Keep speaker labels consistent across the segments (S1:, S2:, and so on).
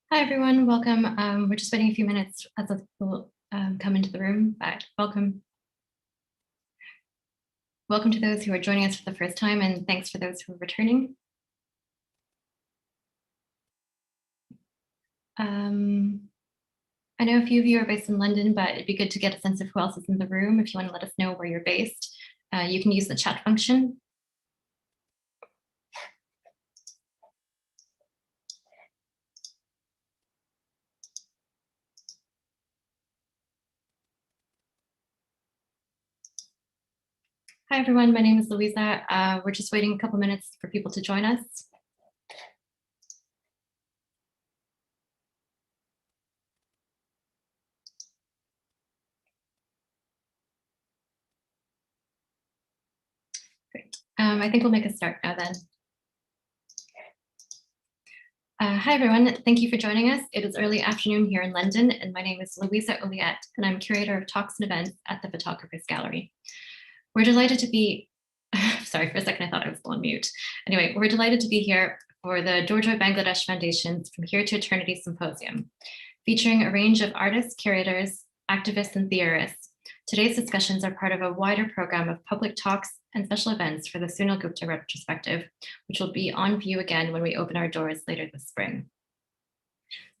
S1: Hi, everyone. Welcome. We're just waiting a few minutes as people come into the room, but welcome. Welcome to those who are joining us for the first time, and thanks for those who are returning. I know a few of you are based in London, but it'd be good to get a sense of who else is in the room. If you want to let us know where you're based, you can use the chat function. Hi, everyone. My name is Louisa. We're just waiting a couple minutes for people to join us. Great. I think we'll make a start now then. Hi, everyone. Thank you for joining us. It is early afternoon here in London, and my name is Louisa Oliette, and I'm curator of talks and events at the Photographers Gallery. We're delighted to be, sorry, for a second, I thought I was on mute. Anyway, we're delighted to be here for the Durjoy Bangladesh Foundation's From Here to Eternity Symposium, featuring a range of artists, curators, activists, and theorists. Today's discussions are part of a wider program of public talks and special events for the Sunil Gupta Retrospective, which will be on view again when we open our doors later this spring.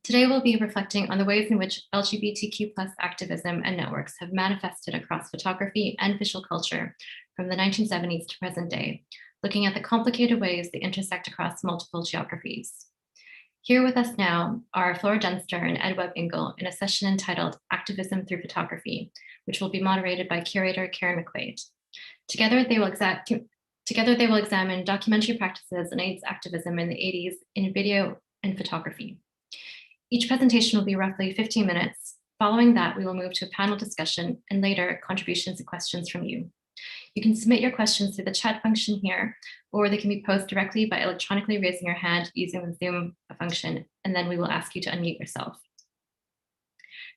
S1: Today, we'll be reflecting on the ways in which LGBTQ+ activism and networks have manifested across photography and visual culture from the 1970s to present day, looking at the complicated ways they intersect across multiple geographies. Here with us now are Flora Dunster and Webb-Ingall in a session entitled Activism Through Photography, which will be moderated by curator Karen McQuaid. Together, they will examine documentary practices and AIDS activism in the 80s in video and photography. Each presentation will be roughly 15 minutes. Following that, we will move to a panel discussion and later contributions and questions from you. You can submit your questions through the chat function here, or they can be posed directly by electronically raising your hand using the Zoom function, and then we will ask you to unmute yourself.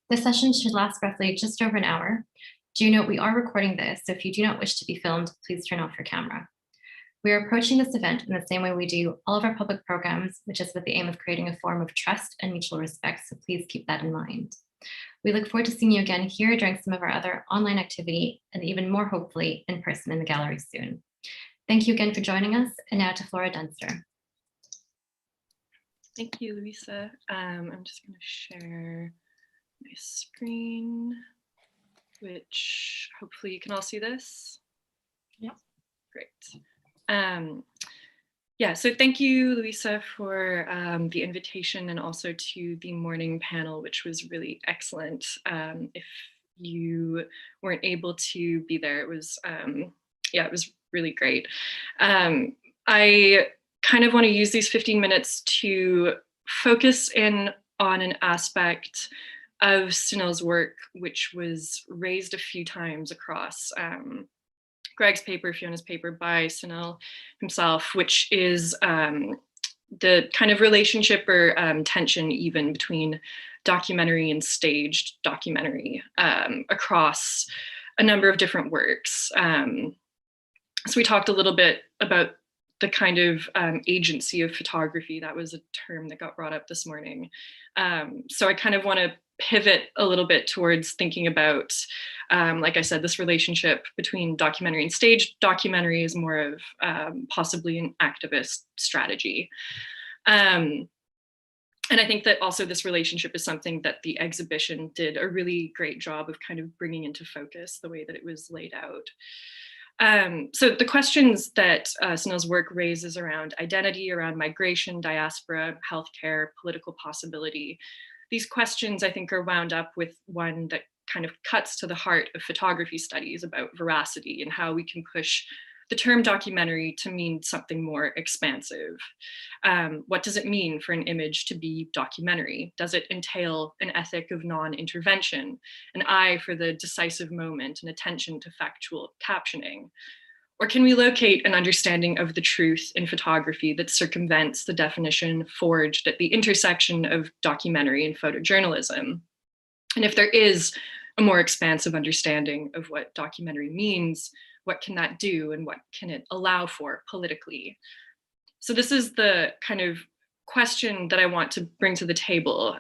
S1: This session should last roughly just over an hour. Do note we are recording this, so if you do not wish to be filmed, please turn off your camera. We are approaching this event in the same way we do all of our public programs, which is with the aim of creating a form of trust and mutual respect, so please keep that in mind. We look forward to seeing you again here during some of our other online activity, and even more hopefully in person in the gallery soon. Thank you again for joining us, and now to Flora Dunster.
S2: Thank you, Louisa. I'm just going to share my screen, which hopefully you can all see this.
S1: Yeah.
S2: Great. Yeah, so thank you, Louisa, for the invitation and also to the morning panel, which was really excellent. If you weren't able to be there, it was, yeah, it was really great. I kind of want to use these 15 minutes to focus in on an aspect of Sunil's work, which was raised a few times across Greg's paper, Fiona's paper by Sunil himself, which is the kind of relationship or tension even between documentary and staged documentary across a number of different works. So we talked a little bit about the kind of agency of photography. That was a term that got brought up this morning. So I kind of want to pivot a little bit towards thinking about, like I said, this relationship between documentary and staged documentary is more of possibly an activist strategy. And I think that also this relationship is something that the exhibition did a really great job of kind of bringing into focus the way that it was laid out. So the questions that Sunil's work raises around identity, around migration, diaspora, healthcare, political possibility, these questions I think are wound up with one that kind of cuts to the heart of photography studies about veracity and how we can push the term documentary to mean something more expansive. What does it mean for an image to be documentary? Does it entail an ethic of non-intervention, an eye for the decisive moment, and attention to factual captioning? Or can we locate an understanding of the truth in photography that circumvents the definition forged at the intersection of documentary and photojournalism? And if there is a more expansive understanding of what documentary means, what can that do and what can it allow for politically? So this is the kind of question that I want to bring to the table.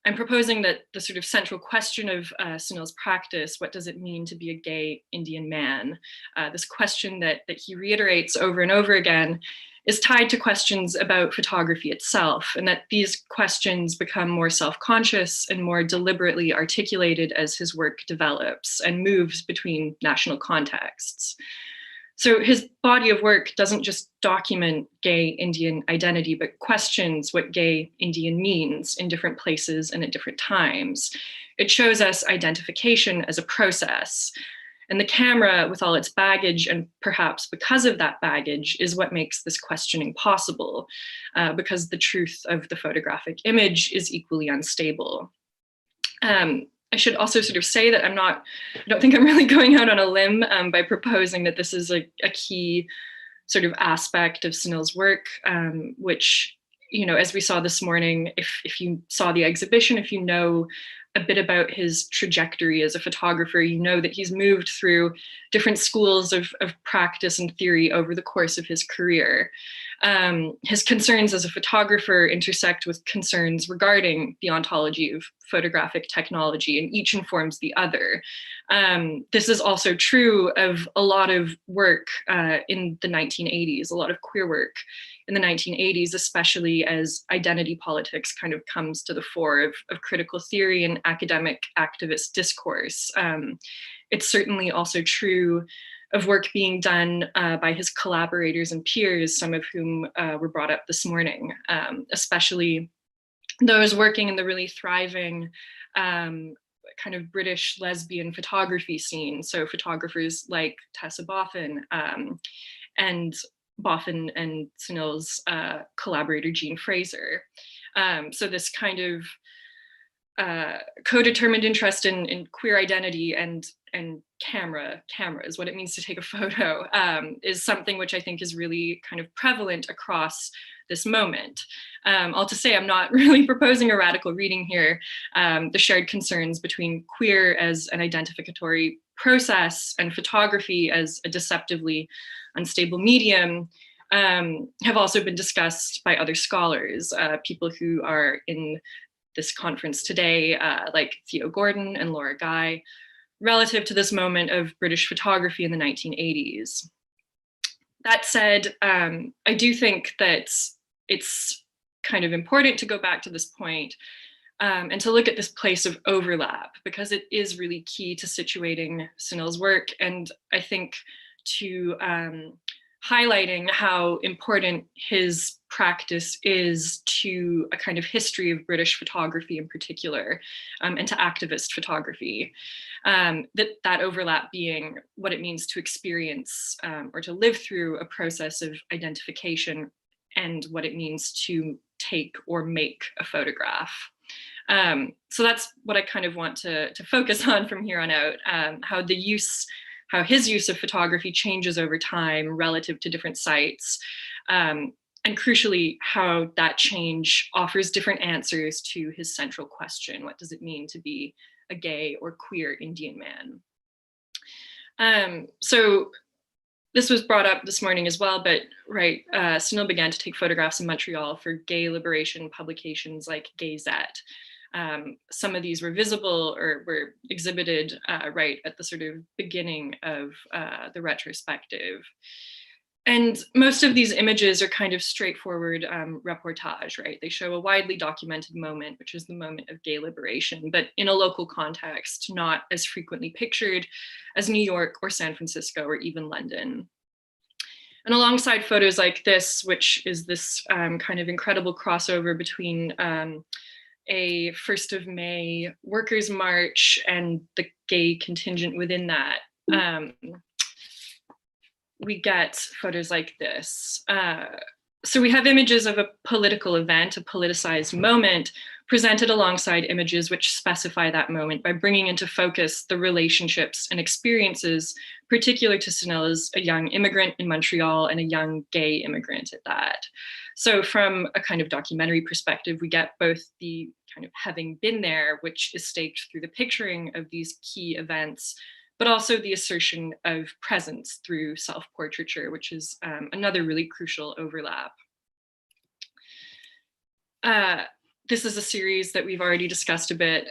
S2: I'm proposing that the sort of central question of Sunil's practice, what does it mean to be a gay Indian man? This question that he reiterates over and over again is tied to questions about photography itself, and that these questions become more self-conscious and more deliberately articulated as his work develops and moves between national contexts. So his body of work doesn't just document gay Indian identity, but questions what gay Indian means in different places and at different times. It shows us identification as a process. And the camera, with all its baggage, and perhaps because of that baggage, is what makes this questioning possible, because the truth of the photographic image is equally unstable. I should also sort of say that I don't think I'm really going out on a limb by proposing that this is a key sort of aspect of Sunil's work, which, you know, as we saw this morning, if you saw the exhibition, if you know a bit about his trajectory as a photographer, you know that he's moved through different schools of practice and theory over the course of his career. His concerns as a photographer intersect with concerns regarding the ontology of photographic technology, and each informs the other. This is also true of a lot of work in the 1980s, a lot of queer work in the 1980s, especially as identity politics kind of comes to the fore of critical theory and academic activist discourse. It's certainly also true of work being done by his collaborators and peers, some of whom were brought up this morning, especially those working in the really thriving kind of British lesbian photography scene. So photographers like Tessa Boffin and Boffin and Sunil's collaborator, Jean Fraser. So this kind of co-determined interest in queer identity and cameras, what it means to take a photo, is something which I think is really kind of prevalent across this moment. All to say, I'm not really proposing a radical reading here. The shared concerns between queer as an identificatory process and photography as a deceptively unstable medium have also been discussed by other scholars, people who are in this conference today, like Theo Gordon and Laura Guy, relative to this moment of British photography in the 1980s. That said, I do think that it's kind of important to go back to this point and to look at this place of overlap, because it is really key to situating Sunil's work, and I think to highlighting how important his practice is to a kind of history of British photography in particular, and to activist photography. That overlap being what it means to experience or to live through a process of identification, and what it means to take or make a photograph. So that's what I kind of want to focus on from here on out, how his use of photography changes over time relative to different sites, and crucially, how that change offers different answers to his central question: what does it mean to be a gay or queer Indian man? So this was brought up this morning as well, but Sunil began to take photographs in Montreal for gay liberation publications like Gayzette. Some of these were visible or were exhibited right at the sort of beginning of the retrospective. And most of these images are kind of straightforward reportage, right? They show a widely documented moment, which is the moment of gay liberation, but in a local context, not as frequently pictured as New York or San Francisco or even London. And alongside photos like this, which is this kind of incredible crossover between a 1st of May workers' march and the gay contingent within that, we get photos like this. So we have images of a political event, a politicized moment, presented alongside images which specify that moment by bringing into focus the relationships and experiences particular to Sunil as a young immigrant in Montreal and a young gay immigrant at that. So from a kind of documentary perspective, we get both the kind of having been there, which is staked through the picturing of these key events, but also the assertion of presence through self-portraiture, which is another really crucial overlap. this is a series that we've already discussed a bit.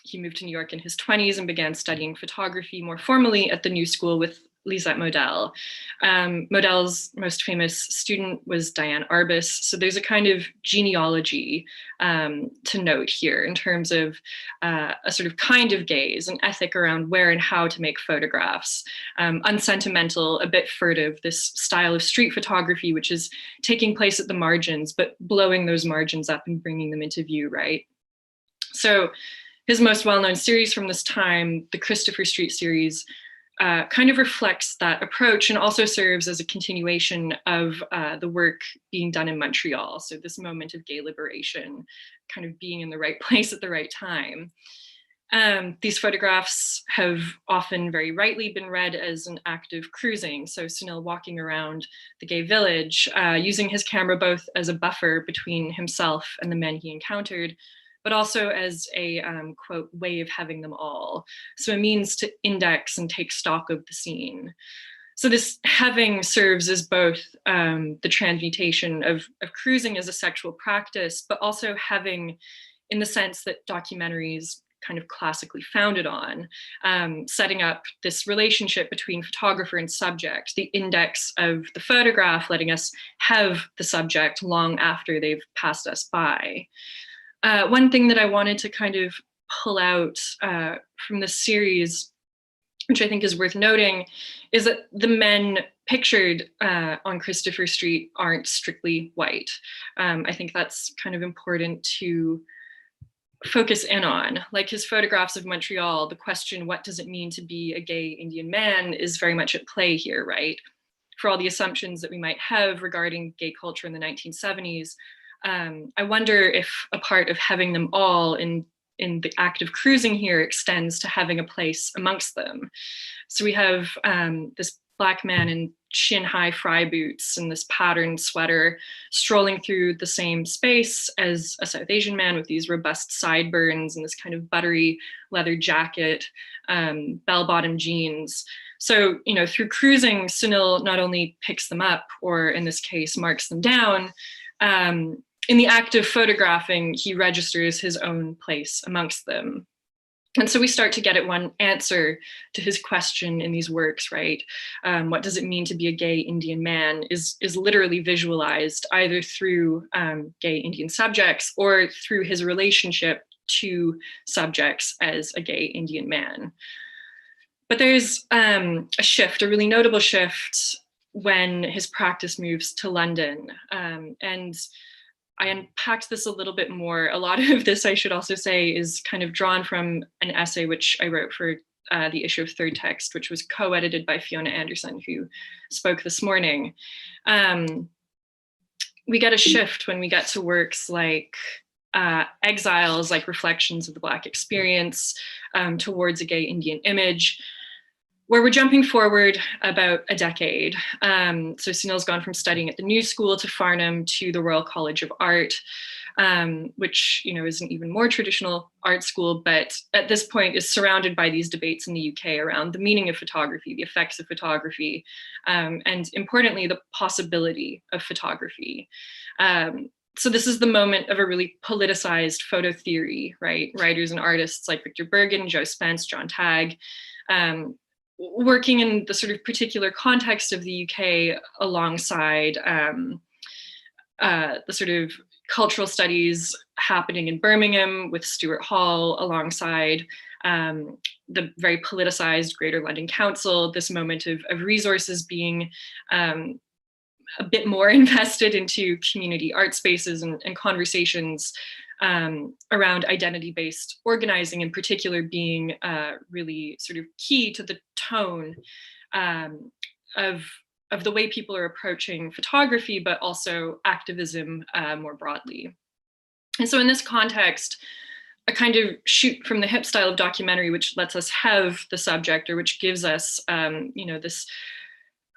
S2: He moved to New York in his 20s and began studying photography more formally at the New School with Lisette Modell. Modell's most famous student was Diane Arbus. So there's a kind of genealogy to note here in terms of a sort of kind of gaze, an ethic around where and how to make photographs, unsentimental, a bit furtive, this style of street photography, which is taking place at the margins, but blowing those margins up and bringing them into view, right? So his most well-known series from this time, the Christopher Street series, kind of reflects that approach and also serves as a continuation of the work being done in Montreal. So this moment of gay liberation, kind of being in the right place at the right time. These photographs have often very rightly been read as an act of cruising. So Sunil walking around the gay village, using his camera both as a buffer between himself and the men he encountered, but also as a, quote, way of having them all. So a means to index and take stock of the scene. So this having serves as both the transmutation of cruising as a sexual practice, but also having in the sense that documentaries kind of classically founded on, setting up this relationship between photographer and subject, the index of the photograph, letting us have the subject long after they've passed us by. One thing that I wanted to kind of pull out from this series, which I think is worth noting, is that the men pictured on Christopher Street aren't strictly white. I think that's kind of important to focus in on. Like his photographs of Montreal, the question, what does it mean to be a gay Indian man, is very much at play here, right? For all the assumptions that we might have regarding gay culture in the 1970s, I wonder if a part of having them all in the act of cruising here extends to having a place amongst them. So we have this Black man in shin-high fry boots and this patterned sweater strolling through the same space as a South Asian man with these robust sideburns and this kind of buttery leather jacket, bell-bottom jeans. So, you know, through cruising, Sunil not only picks them up, or in this case, marks them down, in the act of photographing, he registers his own place amongst them. And so we start to get at one answer to his question in these works, right? What does it mean to be a gay Indian man is literally visualized either through gay Indian subjects or through his relationship to subjects as a gay Indian man. But there's a shift, a really notable shift, when his practice moves to London. And I unpacked this a little bit more. A lot of this, I should also say, is kind of drawn from an essay which I wrote for the issue of Third Text, which was co-edited by Fiona Anderson, who spoke this morning. We get a shift when we get to works like Exiles, like Reflections of the Black Experience, towards a gay Indian image, where we're jumping forward about a decade. So Sunil's gone from studying at the New School to Farnham to the Royal College of Art, which, you know, is an even more traditional art school, but at this point is surrounded by these debates in the UK around the meaning of photography, the effects of photography, and importantly, the possibility of photography. So this is the moment of a really politicized photo theory, right? Writers and artists like Victor Bergen, Joe Spence, John Tagg, working in the sort of particular context of the UK alongside the sort of cultural studies happening in Birmingham with Stuart Hall, alongside the very politicized Greater London Council, this moment of resources being a bit more invested into community art spaces and conversations around identity-based organizing, in particular, being really sort of key to the tone of the way people are approaching photography, but also activism more broadly. And so in this context, a kind of shoot from the hip style of documentary, which lets us have the subject, or which gives us, you know, this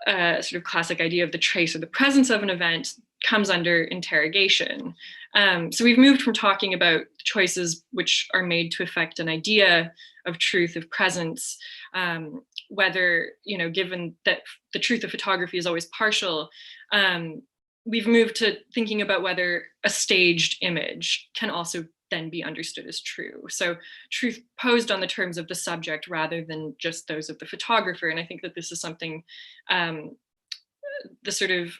S2: sort of classic idea of the trace or the presence of an event, comes under interrogation. So we've moved from talking about choices which are made to affect an idea of truth, of presence, whether, you know, given that the truth of photography is always partial, we've moved to thinking about whether a staged image can also then be understood as true. So truth posed on the terms of the subject rather than just those of the photographer. And I think that this is something, the sort of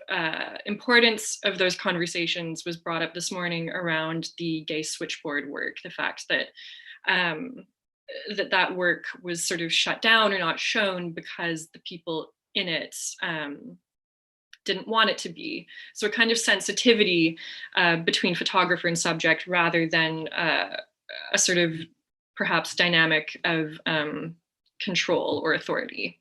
S2: importance of those conversations was brought up this morning around the gay switchboard work, the fact that that work was sort of shut down or not shown because the people in it didn't want it to be. So a kind of sensitivity between photographer and subject rather than a sort of perhaps dynamic of control or authority.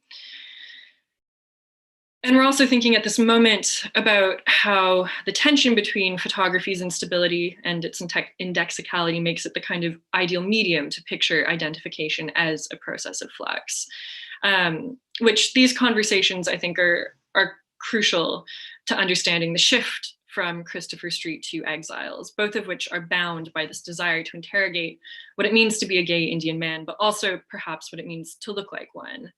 S2: And we're also thinking at this moment about how the tension between photography's instability and its indexicality makes it the kind of ideal medium to picture identification as a process of flux, which these conversations I think are crucial to understanding the shift from Christopher Street to Exiles, both of which are bound by this desire to interrogate what it means to be a gay Indian man, but also perhaps what it means to look like one.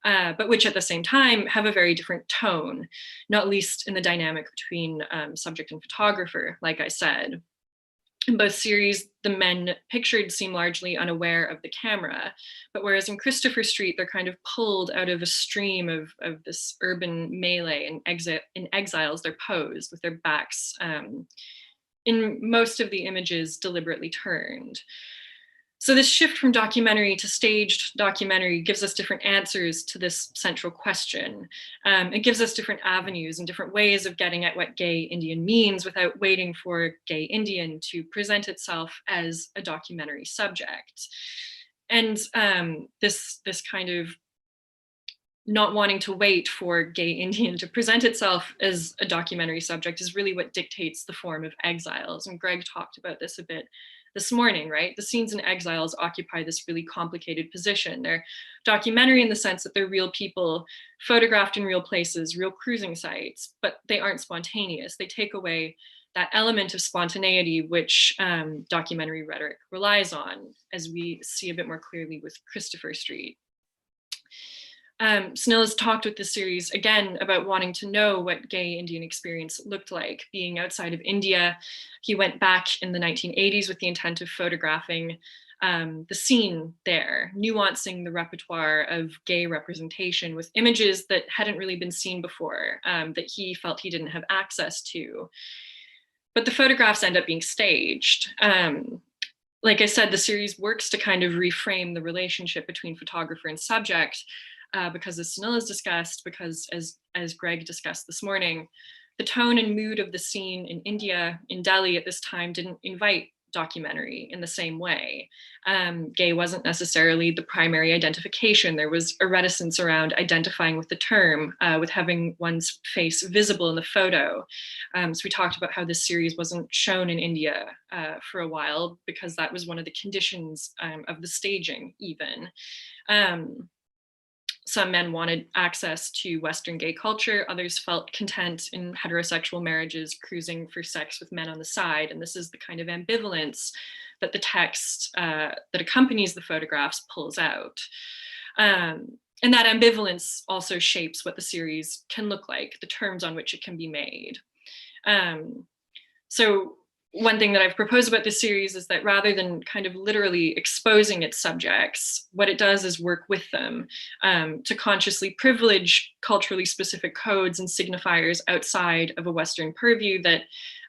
S2: But which at the same time have a very different tone, not least in the dynamic between subject and photographer, like I said. In both series, the men pictured seem largely unaware of the camera, but whereas in Christopher Street, they're kind of pulled out of a stream of this urban melee, and in Exiles, they're posed with their backs, in most of the images, deliberately turned. So this shift from documentary to staged documentary gives us different answers to this central question. It gives us different avenues and different ways of getting at what gay Indian means without waiting for gay Indian to present itself as a documentary subject. And this kind of not wanting to wait for gay Indian to present itself as a documentary subject is really what dictates the form of Exiles. And Greg talked about this a bit this morning, right? The scenes in Exiles occupy this really complicated position. They're documentary in the sense that they're real people photographed in real places, real cruising sites, but they aren't spontaneous. They take away that element of spontaneity which documentary rhetoric relies on, as we see a bit more clearly with Christopher Street. Sunil has talked with this series again about wanting to know what gay Indian experience looked like being outside of India. He went back in the 1980s with the intent of photographing the scene there, nuancing the repertoire of gay representation with images that hadn't really been seen before, that he felt he didn't have access to. But the photographs end up being staged. Like I said, the series works to kind of reframe the relationship between photographer and subject, because as Sunil has discussed, because as Greg discussed this morning, the tone and mood of the scene in India, in Delhi at this time, didn't invite documentary in the same way. Gay wasn't necessarily the primary identification. There was a reticence around identifying with the term, with having one's face visible in the photo. So we talked about how this series wasn't shown in India for a while because that was one of the conditions of the staging even. Some men wanted access to Western gay culture. Others felt content in heterosexual marriages, cruising for sex with men on the side. And this is the kind of ambivalence that the text that accompanies the photographs pulls out. And that ambivalence also shapes what the series can look like, the terms on which it can be made. So one thing that I've proposed about this series is that rather than kind of literally exposing its subjects, what it does is work with them to consciously privilege culturally specific codes and signifiers outside of a Western purview that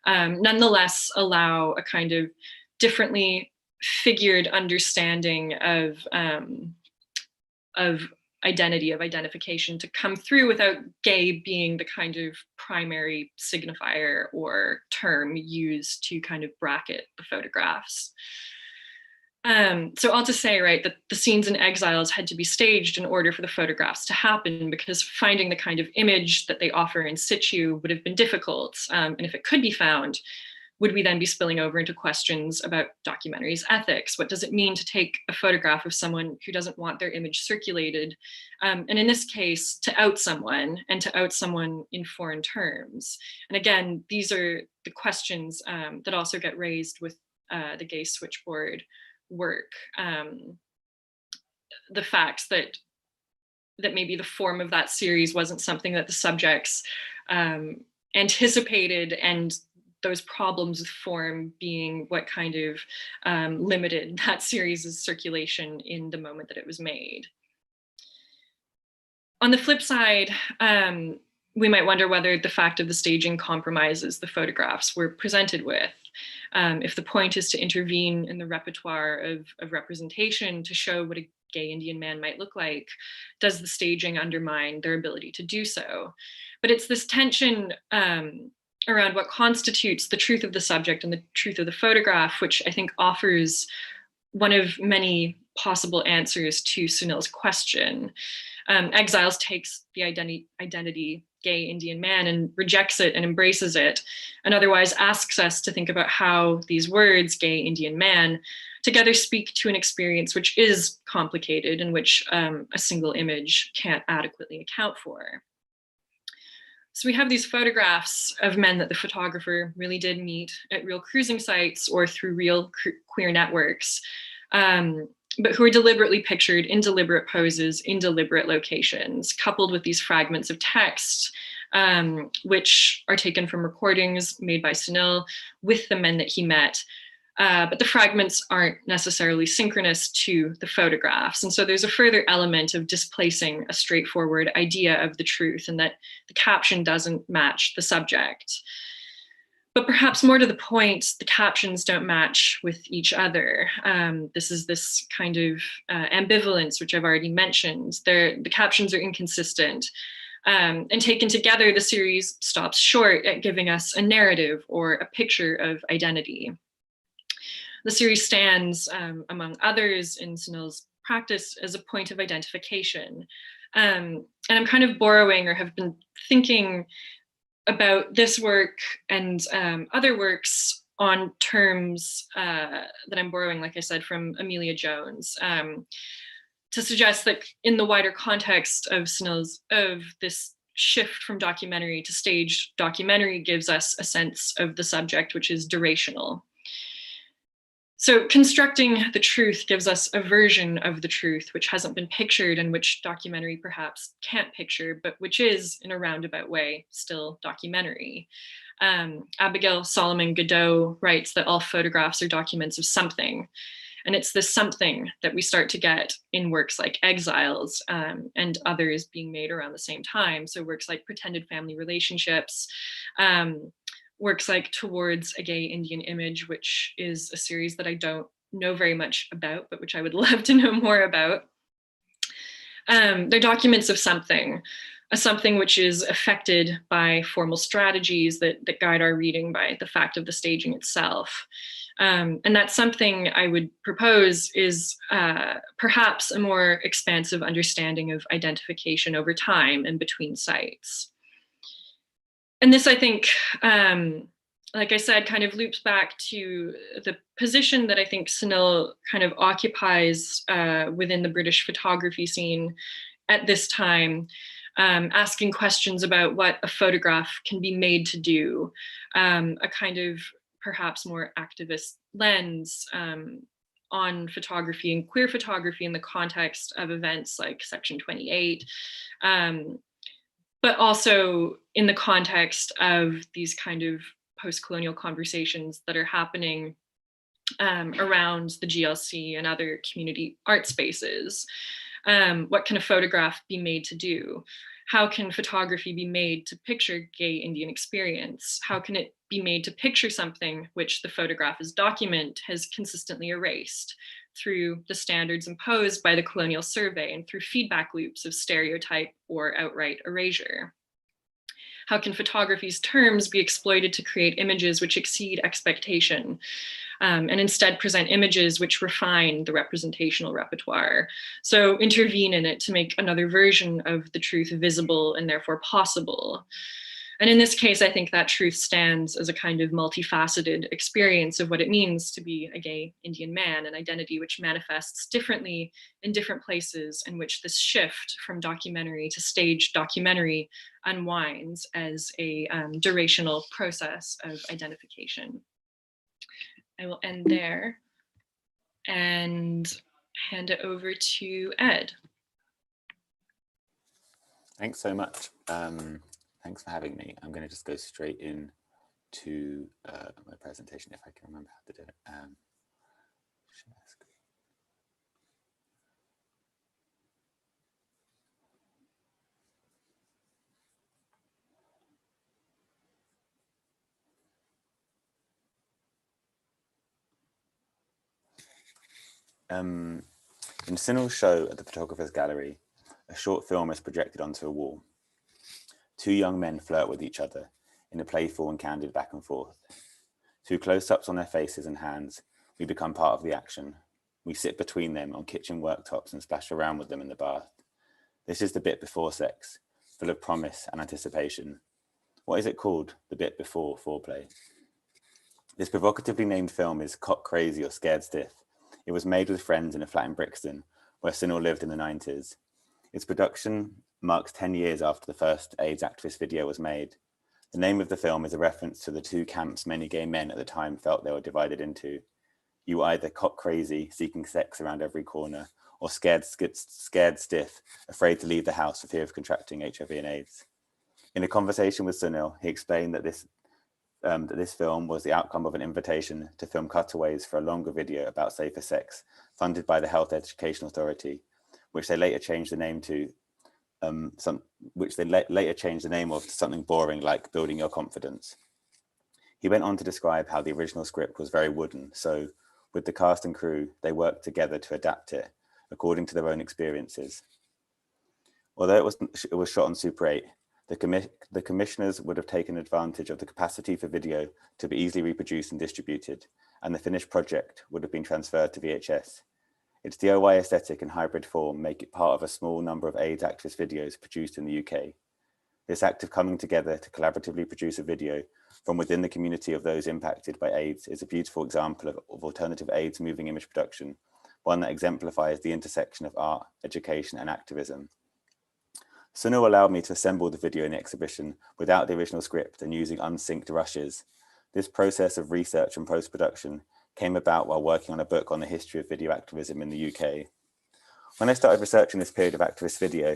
S2: nonetheless allow a kind of differently figured understanding of identity, of identification to come through without gay being the kind of primary signifier or term used to kind of bracket the photographs. So all to say, right, that the scenes in Exiles had to be staged in order for the photographs to happen, because finding the kind of image that they offer in situ would have been difficult. And if it could be found, would we then be spilling over into questions about documentary's ethics? What does it mean to take a photograph of someone who doesn't want their image circulated? And in this case, to out someone, and to out someone in foreign terms. And again, these are the questions that also get raised with the gay switchboard work. The facts that maybe the form of that series wasn't something that the subjects anticipated, and those problems with form being what kind of limited that series' circulation in the moment that it was made. On the flip side, we might wonder whether the fact of the staging compromises the photographs we're presented with. If the point is to intervene in the repertoire of representation to show what a gay Indian man might look like, does the staging undermine their ability to do so? But it's this tension around what constitutes the truth of the subject and the truth of the photograph, which I think offers one of many possible answers to Sunil's question. Exiles takes the identity gay Indian man and rejects it and embraces it, and otherwise asks us to think about how these words, gay Indian man, together speak to an experience which is complicated and which a single image can't adequately account for. So we have these photographs of men that the photographer really did meet at real cruising sites or through real queer networks, but who are deliberately pictured in deliberate poses, in deliberate locations, coupled with these fragments of text, which are taken from recordings made by Sunil with the men that he met. But the fragments aren't necessarily synchronous to the photographs. And so there's a further element of displacing a straightforward idea of the truth, and that the caption doesn't match the subject. But perhaps more to the point, the captions don't match with each other. This is this kind of ambivalence, which I've already mentioned. The captions are inconsistent. And taken together, the series stops short at giving us a narrative or a picture of identity. The series stands, among others in Sunil's practice, as a point of identification. And I'm kind of borrowing, or have been thinking about this work and other works on terms that I'm borrowing, like I said, from Amelia Jones, to suggest that in the wider context of this shift from documentary to staged documentary gives us a sense of the subject, which is durational. So constructing the truth gives us a version of the truth which hasn't been pictured and which documentary perhaps can't picture, but which is, in a roundabout way, still documentary. Abigail Solomon Godot writes that all photographs are documents of something. And it's this something that we start to get in works like Exiles and others being made around the same time. So works like Pretended Family Relationships, works like Towards a Gay Indian Image, which is a series that I don't know very much about, but which I would love to know more about. They're documents of something, a something which is affected by formal strategies that guide our reading by the fact of the staging itself. And that's something I would propose is perhaps a more expansive understanding of identification over time and between sites. And this, I think, like I said, kind of loops back to the position that I think Sunil kind of occupies within the British photography scene at this time, asking questions about what a photograph can be made to do, a kind of perhaps more activist lens on photography and queer photography in the context of events like Section 28, but also in the context of these kind of post-colonial conversations that are happening around the GLC and other community art spaces. What can a photograph be made to do? How can photography be made to picture gay Indian experience? How can it be made to picture something which the photograph as document has consistently erased through the standards imposed by the colonial survey and through feedback loops of stereotype or outright erasure? How can photography's terms be exploited to create images which exceed expectation and instead present images which refine the representational repertoire? So intervene in it to make another version of the truth visible and therefore possible. And in this case, I think that truth stands as a kind of multifaceted experience of what it means to be a gay Indian man, an identity which manifests differently in different places, in which this shift from documentary to staged documentary unwinds as a durational process of identification. I will end there and hand it over to Ed.
S3: Thanks so much. Thanks for having me. I'm going to just go straight in to my presentation if I can remember how to do it. Share screen. In Sunil's show at the Photographer's Gallery, a short film is projected onto a wall. Two young men flirt with each other in a playful and candid back and forth. Through close-ups on their faces and hands, we become part of the action. We sit between them on kitchen worktops and splash around with them in the bath. This is the bit before sex, full of promise and anticipation. What is it called? The bit before foreplay. This provocatively named film is Cock Crazy or Scared Stiff. It was made with friends in a flat in Brixton, where Sunil lived in the 90s. Its production marks 10 years after the first AIDS activist video was made. The name of the film is a reference to the two camps many gay men at the time felt they were divided into. You were either cock crazy, seeking sex around every corner, or scared stiff, afraid to leave the house for fear of contracting HIV and AIDS. In a conversation with Sunil, he explained that this film was the outcome of an invitation to film cutaways for a longer video about safer sex, funded by the Health Education Authority, which they later changed the name to something boring like Building Your Confidence. He went on to describe how the original script was very wooden, so with the cast and crew, they worked together to adapt it according to their own experiences. Although it was shot on Super 8, the commissioners would have taken advantage of the capacity for video to be easily reproduced and distributed, and the finished project would have been transferred to VHS. Its DIY aesthetic and hybrid form make it part of a small number of AIDS activist videos produced in the UK. This act of coming together to collaboratively produce a video from within the community of those impacted by AIDS is a beautiful example of alternative AIDS moving image production, one that exemplifies the intersection of art, education, and activism. Sunil allowed me to assemble the video in the exhibition without the original script and using unsynced rushes. This process of research and post-production came about while working on a book on the history of video activism in the UK. When I started researching this period of activist video,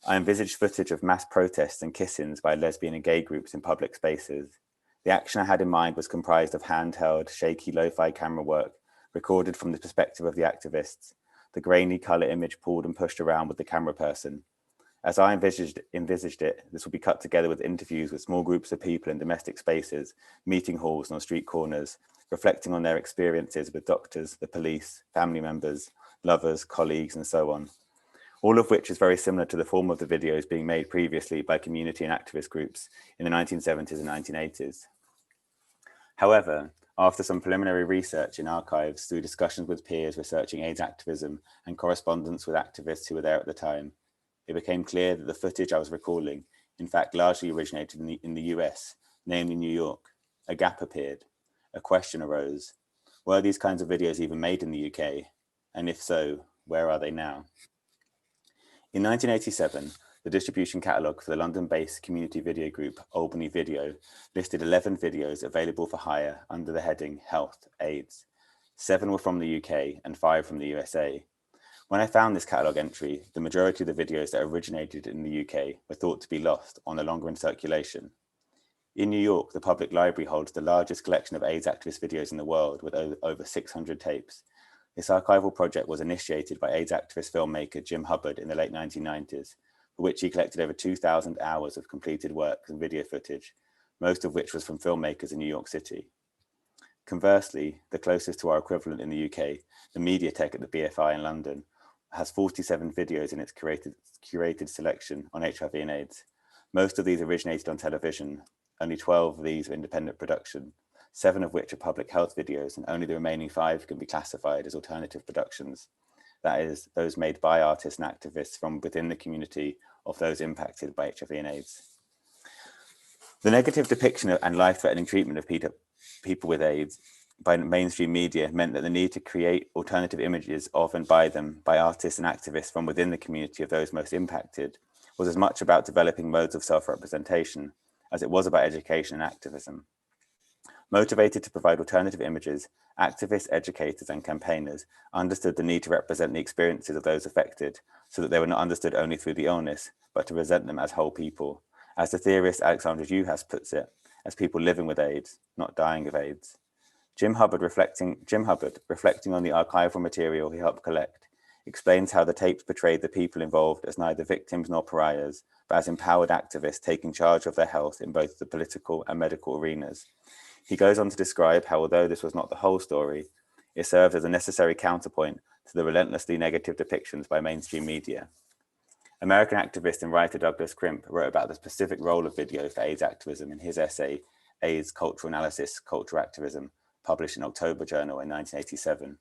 S3: I envisaged footage of mass protests and kiss-ins by lesbian and gay groups in public spaces. The action I had in mind was comprised of handheld, shaky lo-fi camera work recorded from the perspective of the activists, the grainy colour image pulled and pushed around with the camera person. As I envisaged it, this would be cut together with interviews with small groups of people in domestic spaces, meeting halls and on street corners, reflecting on their experiences with doctors, the police, family members, lovers, colleagues, and so on. All of which is very similar to the form of the videos being made previously by community and activist groups in the 1970s and 1980s. However, after some preliminary research in archives through discussions with peers researching AIDS activism and correspondence with activists who were there at the time, it became clear that the footage I was recalling, in fact, largely originated in the US, namely New York. A gap appeared. A question arose. Were these kinds of videos even made in the UK? And if so, where are they now? In 1987, the distribution catalogue for the London-based community video group Albany Video listed 11 videos available for hire under the heading Health, AIDS. 7 were from the UK and 5 from the USA. When I found this catalogue entry, the majority of the videos that originated in the UK were thought to be lost or no longer in circulation. In New York, the Public Library holds the largest collection of AIDS activist videos in the world with over 600 tapes. This archival project was initiated by AIDS activist filmmaker Jim Hubbard in the late 1990s, for which he collected over 2,000 hours of completed work and video footage, most of which was from filmmakers in New York City. Conversely, the closest to our equivalent in the UK, the Mediatek at the BFI in London, has 47 videos in its curated selection on HIV and AIDS. Most of these originated on television, only 12 of these are independent production, 7 of which are public health videos, and only the remaining 5 can be classified as alternative productions. That is, those made by artists and activists from within the community of those impacted by HIV and AIDS. The negative depiction and life-threatening treatment of people with AIDS by mainstream media meant that the need to create alternative images of and by them by artists and activists from within the community of those most impacted was as much about developing modes of self-representation as it was about education and activism. Motivated to provide alternative images, activists, educators, and campaigners understood the need to represent the experiences of those affected so that they were not understood only through the illness, but to present them as whole people, As the theorist Alexandra Juhas puts it, as people living with AIDS, not dying of AIDS. Jim Hubbard, reflecting on the archival material he helped collect, explains how the tapes portrayed the people involved as neither victims nor pariahs, but as empowered activists taking charge of their health in both the political and medical arenas. He goes on to describe how, although this was not the whole story, it served as a necessary counterpoint to the relentlessly negative depictions by mainstream media. American activist and writer Douglas Crimp wrote about the specific role of video for AIDS activism in his essay, AIDS Cultural Analysis, Cultural Activism, published in October Journal in 1987.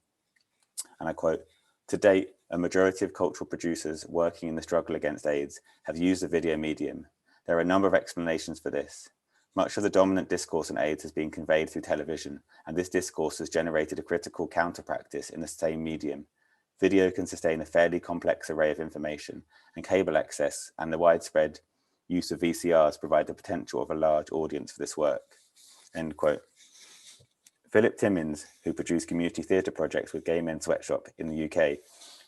S3: And I quote, "To date, a majority of cultural producers working in the struggle against AIDS have used the video medium. There are a number of explanations for this. Much of the dominant discourse on AIDS has been conveyed through television, and this discourse has generated a critical counter-practice in the same medium. Video can sustain a fairly complex array of information, and cable access and the widespread use of VCRs provide the potential of a large audience for this work." End quote. Philip Timmins, who produced community theatre projects with Gay Men Sweatshop in the UK,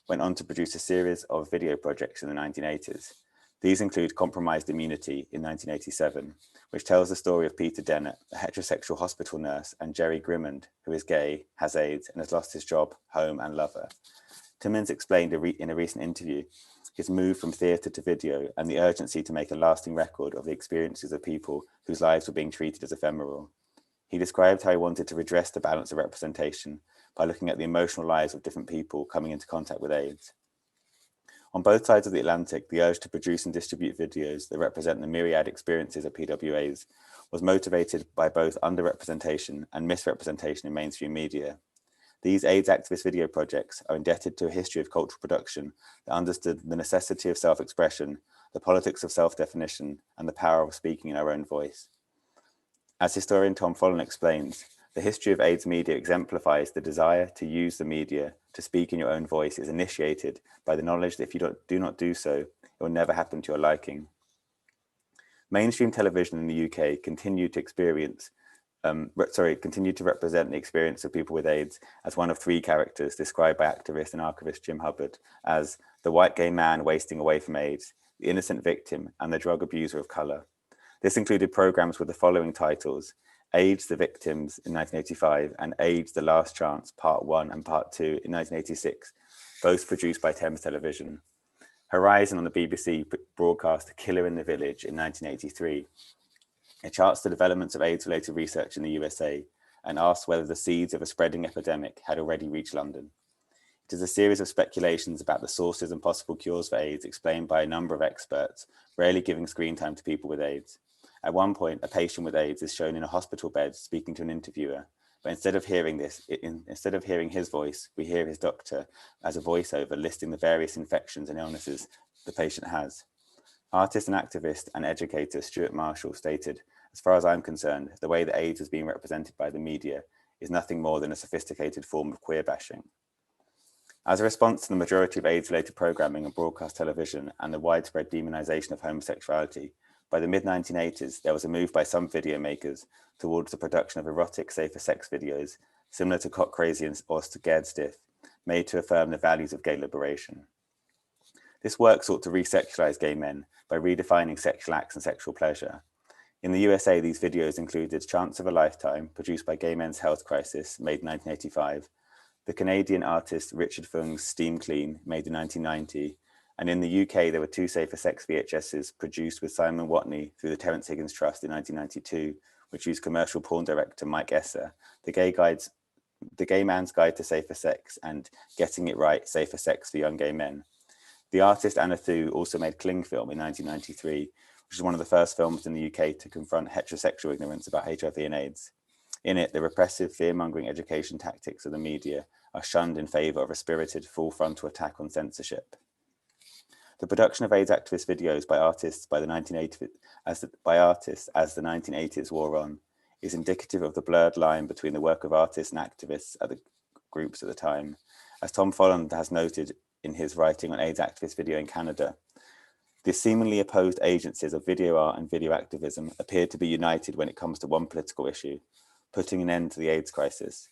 S3: went on to produce a series of video projects in the 1980s. These include Compromised Immunity in 1987, which tells the story of Peter Dennett, a heterosexual hospital nurse, and Jerry Grimmond, who is gay, has AIDS, and has lost his job, home, and lover. Timmins explained in a recent interview his move from theatre to video and the urgency to make a lasting record of the experiences of people whose lives were being treated as ephemeral. He described how he wanted to redress the balance of representation by looking at the emotional lives of different people coming into contact with AIDS. On both sides of the Atlantic, the urge to produce and distribute videos that represent the myriad experiences of PWAs was motivated by both underrepresentation and misrepresentation in mainstream media. These AIDS activist video projects are indebted to a history of cultural production that understood the necessity of self-expression, the politics of self-definition, and the power of speaking in our own voice. As historian Tom Follen explains, the history of AIDS media exemplifies the desire to use the media to speak in your own voice is initiated by the knowledge that if you do not do so, it will never happen to your liking. Mainstream television in the UK continued to represent the experience of people with AIDS as one of three characters described by activist and archivist Jim Hubbard as the white gay man wasting away from AIDS, the innocent victim, and the drug abuser of colour. This included programmes with the following titles: AIDS, the Victims in 1985, and AIDS, the Last Chance, Part 1 and Part 2 in 1986, both produced by Thames Television. Horizon on the BBC broadcast Killer in the Village in 1983. It charts the developments of AIDS-related research in the USA and asks whether the seeds of a spreading epidemic had already reached London. It is a series of speculations about the sources and possible cures for AIDS explained by a number of experts, rarely giving screen time to people with AIDS. At one point, a patient with AIDS is shown in a hospital bed speaking to an interviewer, but instead of hearing his voice, we hear his doctor as a voiceover listing the various infections and illnesses the patient has. Artist and activist and educator Stuart Marshall stated, "As far as I'm concerned, the way that AIDS is being represented by the media is nothing more than a sophisticated form of queer bashing." As a response to the majority of AIDS-related programming on broadcast television and the widespread demonization of homosexuality, by the mid-1980s, there was a move by some video makers towards the production of erotic, safer sex videos, similar to Cock Crazy or Scared Stiff, made to affirm the values of gay liberation. This work sought to re-sexualize gay men by redefining sexual acts and sexual pleasure. In the USA, these videos included Chance of a Lifetime, produced by Gay Men's Health Crisis, made in 1985, the Canadian artist Richard Fung's Steam Clean, made in 1990, and in the UK, there were two safer sex VHSs produced with Simon Watney through the Terence Higgins Trust in 1992, which used commercial porn director Mike Esser, The Gay Man's Guide to Safer Sex, and Getting It Right, Safer Sex for Young Gay Men. The artist Anna Thu also made Cling Film in 1993, which is one of the first films in the UK to confront heterosexual ignorance about HIV and AIDS. In it, the repressive, fear-mongering education tactics of the media are shunned in favour of a spirited, full-frontal attack on censorship. The production of AIDS activist videos by artists as the 1980s wore on is indicative of the blurred line between the work of artists and activists at the groups at the time. As Tom Follen has noted in his writing on AIDS activist video in Canada, the seemingly opposed agencies of video art and video activism appeared to be united when it comes to one political issue: putting an end to the AIDS crisis.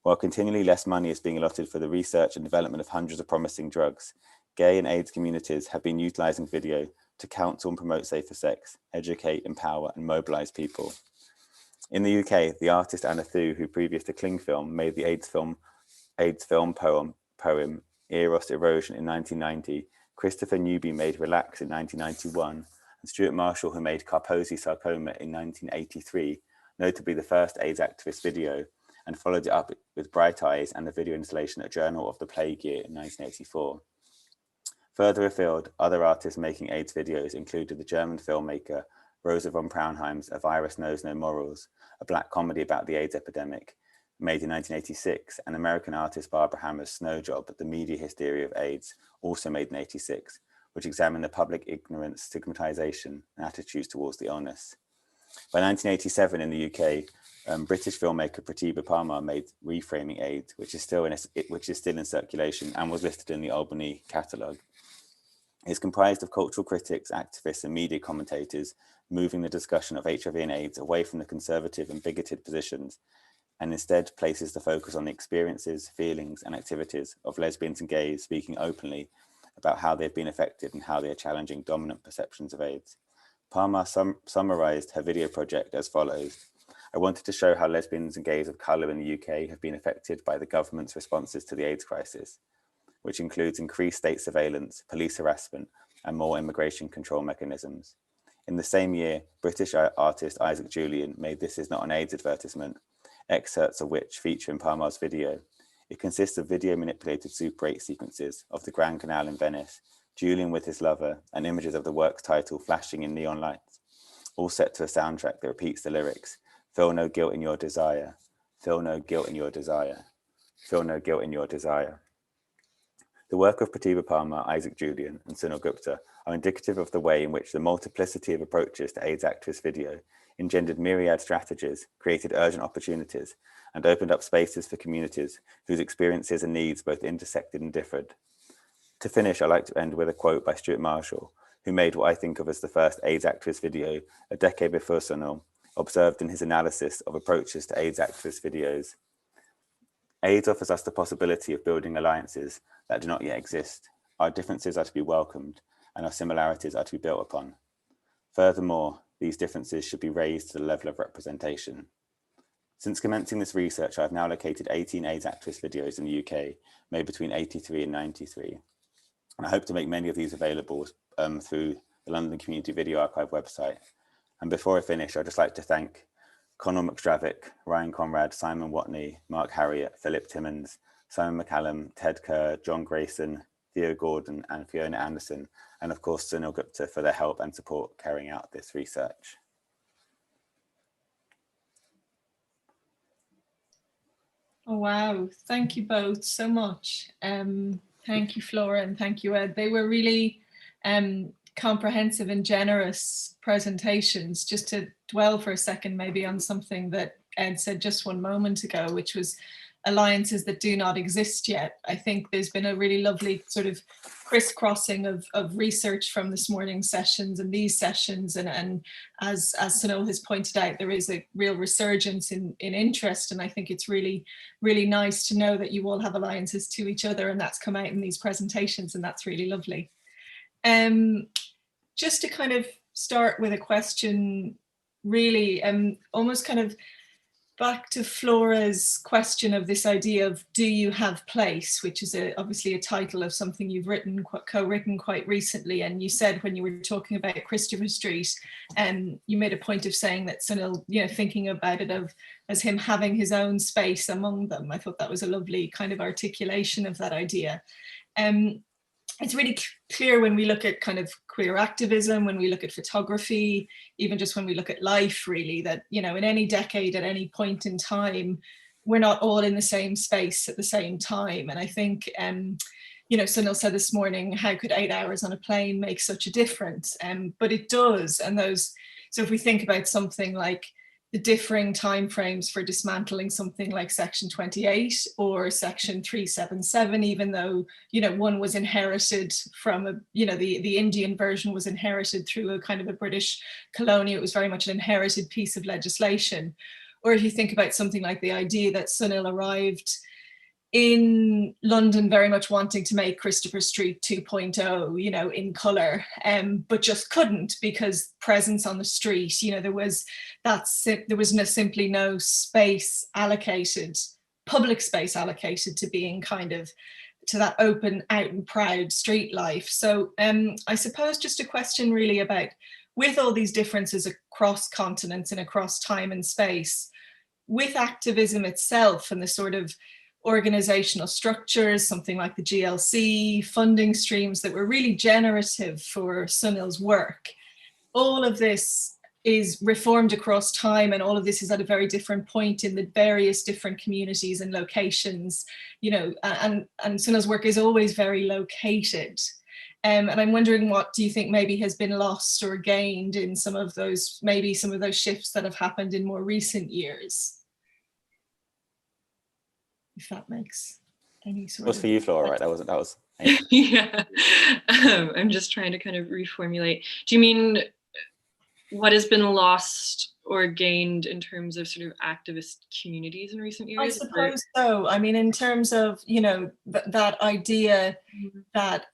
S3: While continually less money is being allotted for the research and development of hundreds of promising drugs, gay and AIDS communities have been utilizing video to counsel and promote safer sex, educate, empower, and mobilise people. In the UK, the artist Anna Thu, who previous to Cling Film made the AIDS film poem Eros Erosion in 1990, Christopher Newby made Relax in 1991, and Stuart Marshall, who made Kaposi Sarcoma in 1983, notably the first AIDS activist video, and followed it up with Bright Eyes and the video installation at Journal of the Plague Year in 1984. Further afield, other artists making AIDS videos included the German filmmaker Rosa von Braunheim's A Virus Knows No Morals, a black comedy about the AIDS epidemic, made in 1986, and American artist Barbara Hammer's Snow Job, The Media Hysteria of AIDS, also made in 1986, which examined the public ignorance, stigmatization, and attitudes towards the illness. By 1987 in the UK, British filmmaker Pratibha Parmar made Reframing AIDS, which is still in circulation and was listed in the Albany catalogue. It's comprised of cultural critics, activists, and media commentators moving the discussion of HIV and AIDS away from the conservative and bigoted positions, and instead places the focus on the experiences, feelings, and activities of lesbians and gays speaking openly about how they've been affected and how they are challenging dominant perceptions of AIDS. Parmar summarised her video project as follows: I wanted to show how lesbians and gays of colour in the UK have been affected by the government's responses to the AIDS crisis, which includes increased state surveillance, police harassment, and more immigration control mechanisms. In the same year, British artist Isaac Julian made This Is Not an AIDS advertisement, excerpts of which feature in Parmar's video. It consists of video manipulated Super 8 sequences of the Grand Canal in Venice, Julian with his lover, and images of the work's title flashing in neon lights, all set to a soundtrack that repeats the lyrics: feel no guilt in your desire, feel no guilt in your desire, feel no guilt in your desire. The work of Pratibha Parmar, Isaac Julian, and Sunil Gupta are indicative of the way in which the multiplicity of approaches to AIDS activist video engendered myriad strategies, created urgent opportunities, and opened up spaces for communities whose experiences and needs both intersected and differed. To finish, I'd like to end with a quote by Stuart Marshall, who made what I think of as the first AIDS activist video a decade before Sunil, observed in his analysis of approaches to AIDS activist videos. AIDS offers us the possibility of building alliances that do not yet exist. Our differences are to be welcomed, and our similarities are to be built upon. Furthermore, these differences should be raised to the level of representation. Since commencing this research, I've now located 18 AIDS activist videos in the UK, made between 83 and 93. And I hope to make many of these available through the London Community Video Archive website. And before I finish, I'd just like to thank Conor McStravick, Ryan Conrad, Simon Watney, Mark Harriott, Philip Timmons, Simon McCallum, Ted Kerr, John Grayson, Theo Gordon, and Fiona Anderson, and of course Sunil Gupta for their help and support carrying out this research.
S4: Oh, wow. Thank you both so much. Thank you, Flora, and thank you, Ed. They were really comprehensive and generous presentations. Just to dwell for a second maybe on something that Ed said just one moment ago, which was alliances that do not exist yet. I think there's been a really lovely sort of crisscrossing of research from this morning's sessions and these sessions, and as Sunil has pointed out, there is a real resurgence in interest, and I think it's really, really nice to know that you all have alliances to each other, and that's come out in these presentations, and that's really lovely. Just to kind of start with a question, really, almost kind of back to Flora's question of this idea of do you have place, which is obviously a title of something you've co-written quite recently. And you said when you were talking about Christopher Street, you made a point of saying that Sunil, thinking about it as him having his own space among them. I thought that was a lovely kind of articulation of that idea. It's really clear when we look at kind of queer activism, when we look at photography, even just when we look at life, really, that, in any decade, at any point in time, we're not all in the same space at the same time. And I think, Sunil said this morning, how could 8 hours on a plane make such a difference? But it does. And so if we think about something like the differing timeframes for dismantling something like Section 28 or Section 377, even though, one was inherited from the Indian version was inherited through a kind of a British colonial, it was very much an inherited piece of legislation. Or if you think about something like the idea that Sunil arrived in London very much wanting to make Christopher Street 2.0, you know, in colour, but just couldn't because presence on the street, you know, there was simply no space allocated, public space allocated to being kind of to that open, out and proud street life. So I suppose just a question really about, with all these differences across continents and across time and space, with activism itself and the sort of organizational structures, something like the GLC, funding streams that were really generative for Sunil's work, all of this is reformed across time, and all of this is at a very different point in the various different communities and locations, you know, and Sunil's work is always very located. And I'm wondering, what do you think maybe has been lost or gained in some of those shifts that have happened in more recent years? If that makes any sort of...
S3: It was for you, Flora, right? That was
S2: yeah. I'm just trying to kind of reformulate. Do you mean what has been lost or gained in terms of sort of activist communities in recent years?
S4: I suppose so. I mean, in terms of, you know, that idea that,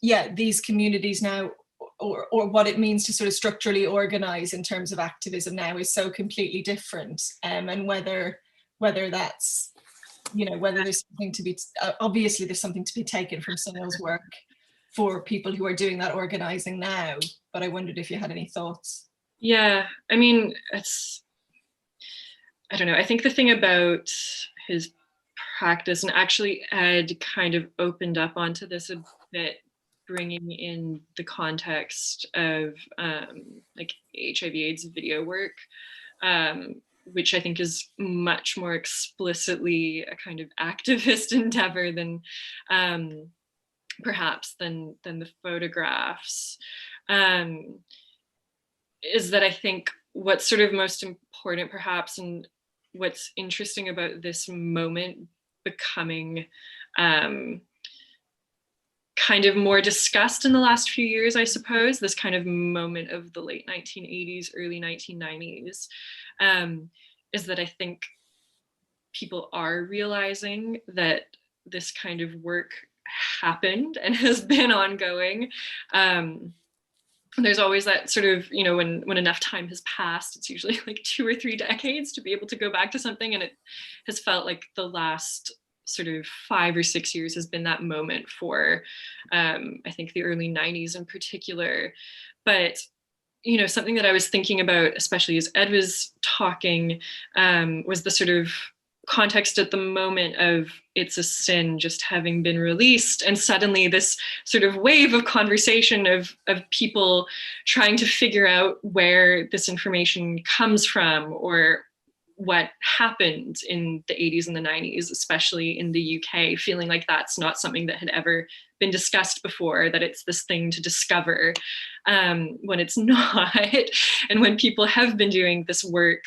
S4: yeah, these communities now, or what it means to sort of structurally organize in terms of activism now is so completely different. And whether that's, you know, whether there's something to be, obviously there's something to be taken from Sunil's work for people who are doing that organizing now, but I wondered if you had any thoughts.
S2: Yeah, I mean, I don't know, I think the thing about his practice, and actually Ed kind of opened up onto this a bit, bringing in the context of like HIV/AIDS video work, which I think is much more explicitly a kind of activist endeavor than perhaps than the photographs, is that I think what's sort of most important perhaps, and what's interesting about this moment becoming kind of more discussed in the last few years, I suppose, this kind of moment of the late 1980s, early 1990s, is that I think people are realizing that this kind of work happened and has been ongoing. There's always that sort of, you know, when enough time has passed, it's usually like 2 or 3 decades to be able to go back to something, and it has felt like the last sort of 5 or 6 years has been that moment for, I think, the early 90s in particular. But, you know, something that I was thinking about, especially as Ed was talking, was the sort of context at the moment of It's a Sin just having been released, and suddenly this sort of wave of conversation of people trying to figure out where this information comes from, or what happened in the 80s and the 90s, especially in the UK, feeling like that's not something that had ever been discussed before, that it's this thing to discover, when it's not. And when people have been doing this work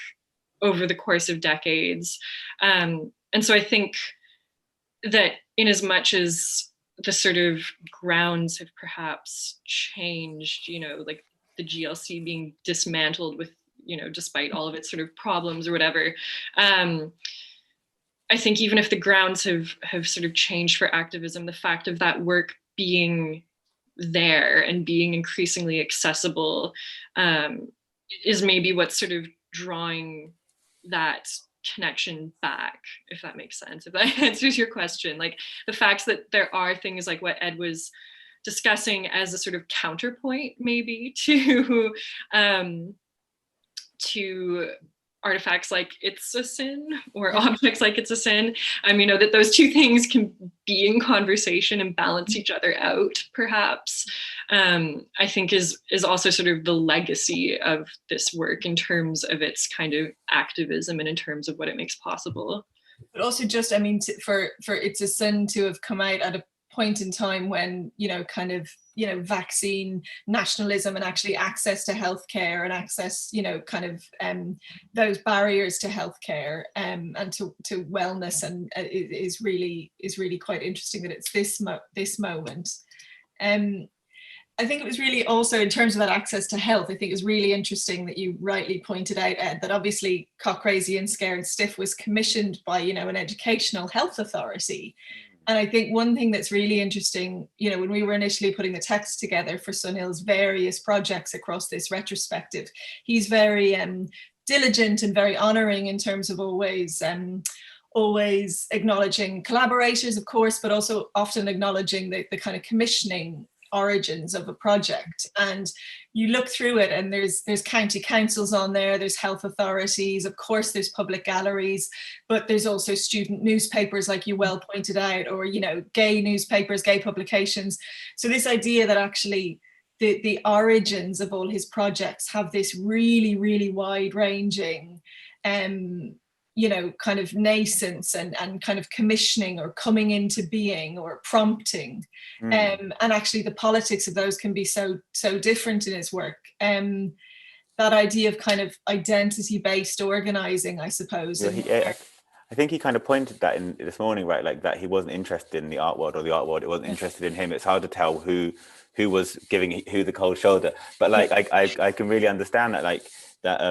S2: over the course of decades. And so I think that in as much as the sort of grounds have perhaps changed, you know, like the GLC being dismantled with, you know, despite all of its sort of problems or whatever, I think even if the grounds have sort of changed for activism, the fact of that work being there and being increasingly accessible is maybe what's sort of drawing that connection back, if that makes sense, if that answers your question. Like the fact that there are things like what Ed was discussing as a sort of counterpoint maybe to artifacts like It's a Sin, or objects like It's a Sin. You know, that those two things can be in conversation and balance each other out, perhaps, I think is also sort of the legacy of this work in terms of its kind of activism and in terms of what it makes possible.
S4: But also just, I mean, for It's a Sin to have come out at a point in time when, you know, kind of, you know, vaccine nationalism and actually access to healthcare and access, you know, kind of those barriers to healthcare and to wellness, and is really quite interesting that it's this moment. I think it was really also in terms of that access to health, I think it was really interesting that you rightly pointed out, Ed, that obviously Cock Crazy and Scared Stiff was commissioned by, you know, an educational health authority. And I think one thing that's really interesting, you know, when we were initially putting the text together for Sunil's various projects across this retrospective, he's very diligent and very honouring in terms of always acknowledging collaborators, of course, but also often acknowledging the kind of commissioning origins of a project. And you look through it and there's county councils on there, there's health authorities, of course there's public galleries, but there's also student newspapers, like you well pointed out, or, you know, gay newspapers, gay publications. So this idea that actually the origins of all his projects have this really, really wide ranging you know, kind of nascence and kind of commissioning or coming into being or prompting. And actually the politics of those can be so different in his work. That idea of kind of identity-based organizing, I suppose.
S3: Yeah, I think he kind of pointed that in this morning, right? Like that he wasn't interested in the art world, or the art world, it wasn't interested in him. It's hard to tell who was giving who the cold shoulder. But like I can really understand that, like that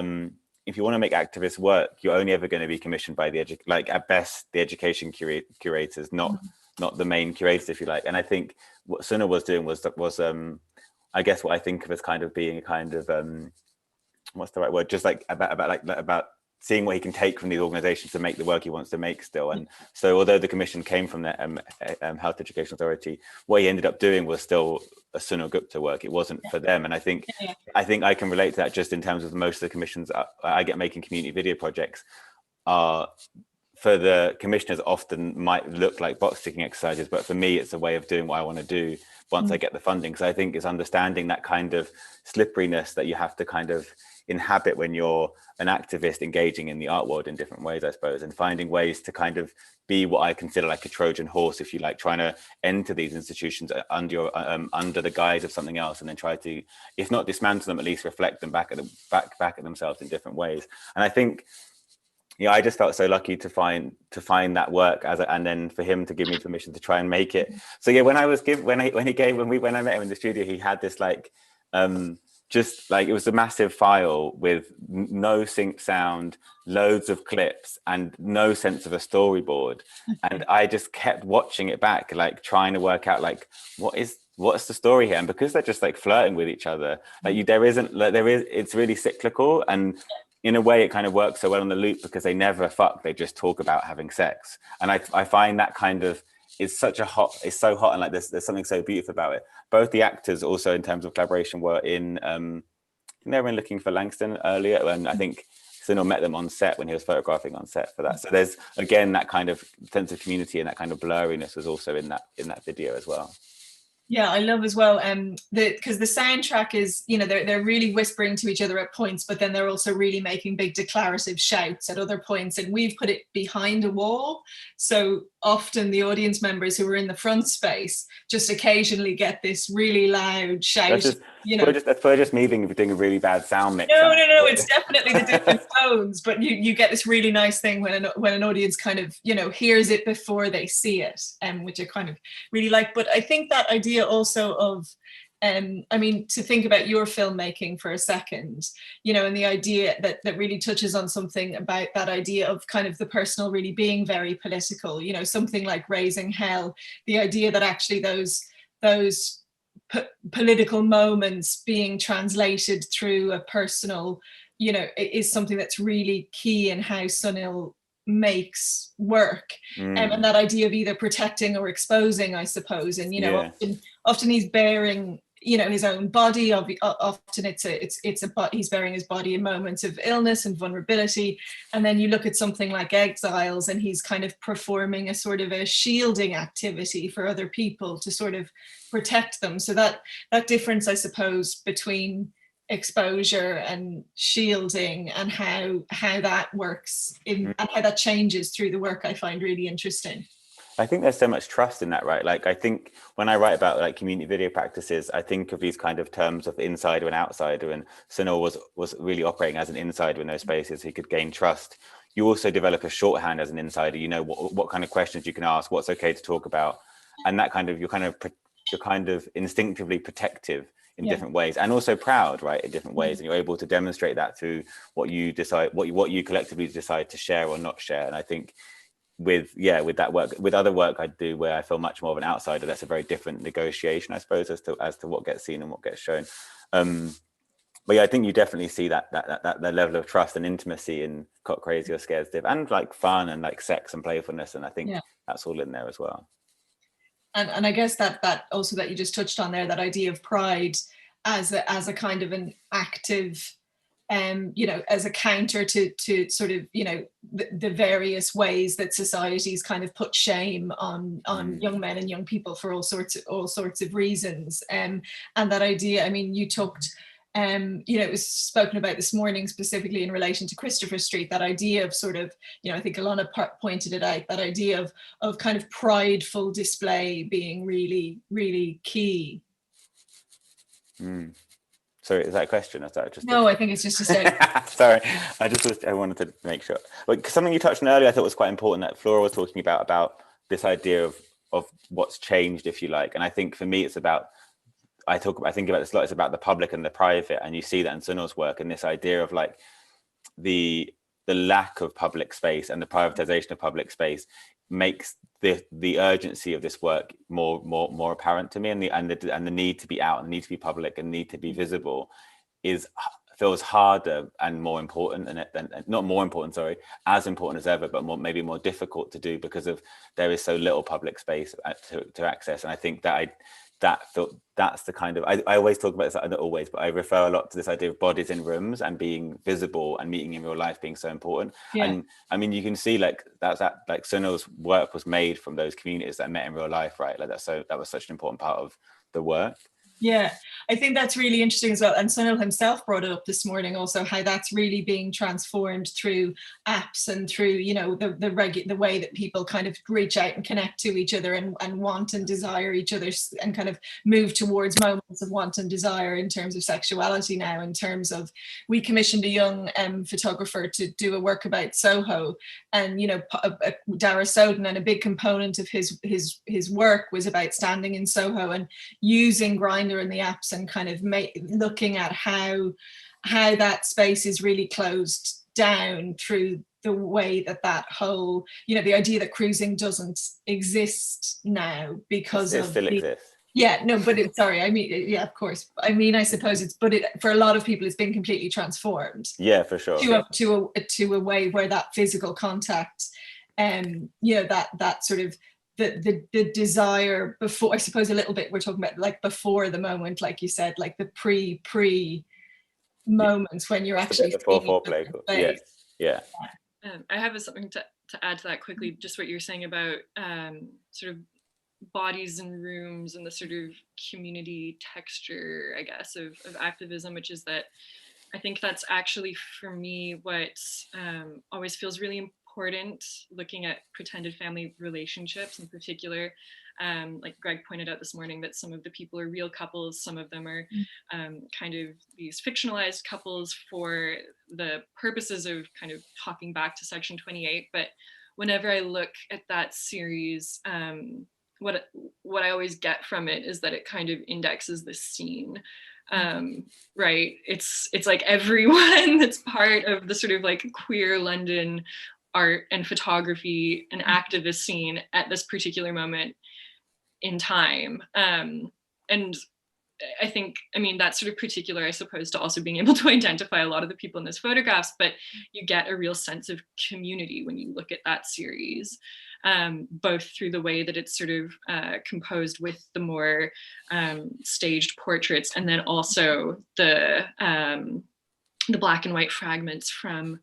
S3: if you want to make activist work, you're only ever going to be commissioned by the at best the education curators, not the main curators, if you like. And I think what Sunil was doing was I guess what I think of as kind of being a kind of what's the right word? Just like about seeing what he can take from these organizations to make the work he wants to make still. And so although the commission came from the Health Education Authority, what he ended up doing was still a Sunil Gupta work. It wasn't for them. And I think I can relate to that just in terms of most of the commissions I get making community video projects are, for the commissioners, often might look like box ticking exercises, but for me it's a way of doing what I want to do once I get the funding. So I think it's understanding that kind of slipperiness that you have to kind of inhabit when you're an activist engaging in the art world in different ways, I suppose, and finding ways to kind of be what I consider like a Trojan horse, if you like, trying to enter these institutions under the guise of something else, and then try to, if not dismantle them, at least reflect them back at themselves in different ways. And I think, yeah, I just felt so lucky to find that work and then for him to give me permission to try and make it. So yeah, when I met him in the studio, he had this like just like, it was a massive file with no sync sound, loads of clips, and no sense of a storyboard. And I just kept watching it back, like trying to work out like what's the story here. And because they're just like flirting with each other, like it's really cyclical, and in a way it kind of works so well on the loop because they never fuck, they just talk about having sex. And I find that kind of, it's so hot, and like there's something so beautiful about it. Both the actors also in terms of collaboration were in they were in Looking for Langston earlier, and I think Sunil met them on set when he was photographing on set for that. So there's again that kind of sense of community and that kind of blurriness was also in that video as well.
S4: Yeah, I love as well because the soundtrack is, you know, they're really whispering to each other at points, but then they're also really making big declarative shouts at other points, and we've put it behind a wall, so often the audience members who are in the front space just occasionally get this really loud shout. That's just me being doing a really bad sound mix. No, it's definitely the different tones, but you get this really nice thing when an audience kind of, you know, hears it before they see it, which I kind of really like. But I think that idea also of I mean, to think about your filmmaking for a second, you know, and the idea that really touches on something about that idea of kind of the personal really being very political, you know, something like Raising Hell, the idea that actually those political moments being translated through a personal, you know, is something that's really key in how Sunil makes work. And that idea of either protecting or exposing, I suppose. And, you know, often he's bearing, you know, his own body. Often he's bearing his body in moments of illness and vulnerability. And then you look at something like Exiles, and he's kind of performing a sort of a shielding activity for other people to sort of protect them. So that difference, I suppose, between exposure and shielding and how that works and how that changes through the work, I find really interesting.
S3: I think there's so much trust in that, right? Like, I think when I write about like community video practices, I think of these kind of terms of insider and outsider, and Sunil was really operating as an insider in those spaces. He could gain trust. You also develop a shorthand as an insider. You know what kind of questions you can ask, what's okay to talk about, and that kind of you're kind of instinctively protective in different ways, and also proud, right, in different ways. And you're able to demonstrate that through what you decide, what you collectively decide to share or not share. And I think with that work, with other work I do where I feel much more of an outsider, that's a very different negotiation, I suppose, as to what gets seen and what gets shown. But yeah, I think you definitely see that level of trust and intimacy in Cot Crazy or Scared Stiff, and like fun and like sex and playfulness, and I think that's all in there as well.
S4: And I guess that also that you just touched on there, that idea of pride as a kind of an active, you know, as a counter to sort of, you know, the various ways that societies kind of put shame on young men and young people for all sorts of reasons. And that idea, I mean, you talked, you know, it was spoken about this morning specifically in relation to Christopher Street, that idea of sort of, you know, I think Alana pointed it out, that idea of kind of prideful display being really, really key.
S3: Sorry, is that a question? Is that just
S4: no? I think it's just a statement.
S3: Sorry, I wanted to make sure. But something you touched on earlier, I thought was quite important, that Flora was talking about this idea of what's changed, if you like. And I think for me, it's about, I think about this a lot, it's about the public and the private, and you see that in Sunil's work, and this idea of like the lack of public space and the privatization of public space makes the urgency of this work more apparent to me, and the need to be out, and the need to be public, and need to be visible feels harder and more important, and not more important, sorry, as important as ever, but maybe more difficult to do, because of there is so little public space to access. And I think that's the kind of, I always talk about this, not always, but I refer a lot to this idea of bodies in rooms and being visible and meeting in real life being so important. And I mean, you can see like like Sunil's work was made from those communities that met in real life, right? Like that was such an important part of the work.
S4: Yeah, I think that's really interesting as well. And Sunil himself brought it up this morning also, how that's really being transformed through apps and through, you know, the way that people kind of reach out and connect to each other and want and desire each other, and kind of move towards moments of want and desire in terms of sexuality now, in terms of, we commissioned a young photographer to do a work about Soho, and, you know, Dara Soden, and a big component of his work was about standing in Soho and using Grindr and the apps, and kind of looking at how that space is really closed down through the way that whole, you know, the idea that cruising doesn't exist now because
S3: it still exists.
S4: Yeah, no, but sorry, I mean, yeah, of course. I mean, I suppose for a lot of people, it's been completely transformed.
S3: Yeah, for sure.
S4: To a way where that physical contact, you know, that sort of the desire before, I suppose a little bit, we're talking about like before the moment, like you said, like the pre moments when you're actually
S3: before foreplay. Yeah.
S2: I have something to add to that quickly, just what you're saying about sort of bodies and rooms and the sort of community texture, I guess, of activism, which is that I think that's actually, for me, what always feels really important looking at pretended family relationships in particular. Like Greg pointed out this morning, that some of the people are real couples, some of them are kind of these fictionalized couples for the purposes of kind of talking back to Section 28. But whenever I look at that series, what I always get from it is that it kind of indexes the scene. Right, it's like everyone that's part of the sort of like queer London art and photography and activist scene at this particular moment in time. And I think, I mean, that's sort of particular, I suppose, to also being able to identify a lot of the people in those photographs, but you get a real sense of community when you look at that series, both through the way that it's sort of composed with the more staged portraits, and then also the black and white fragments from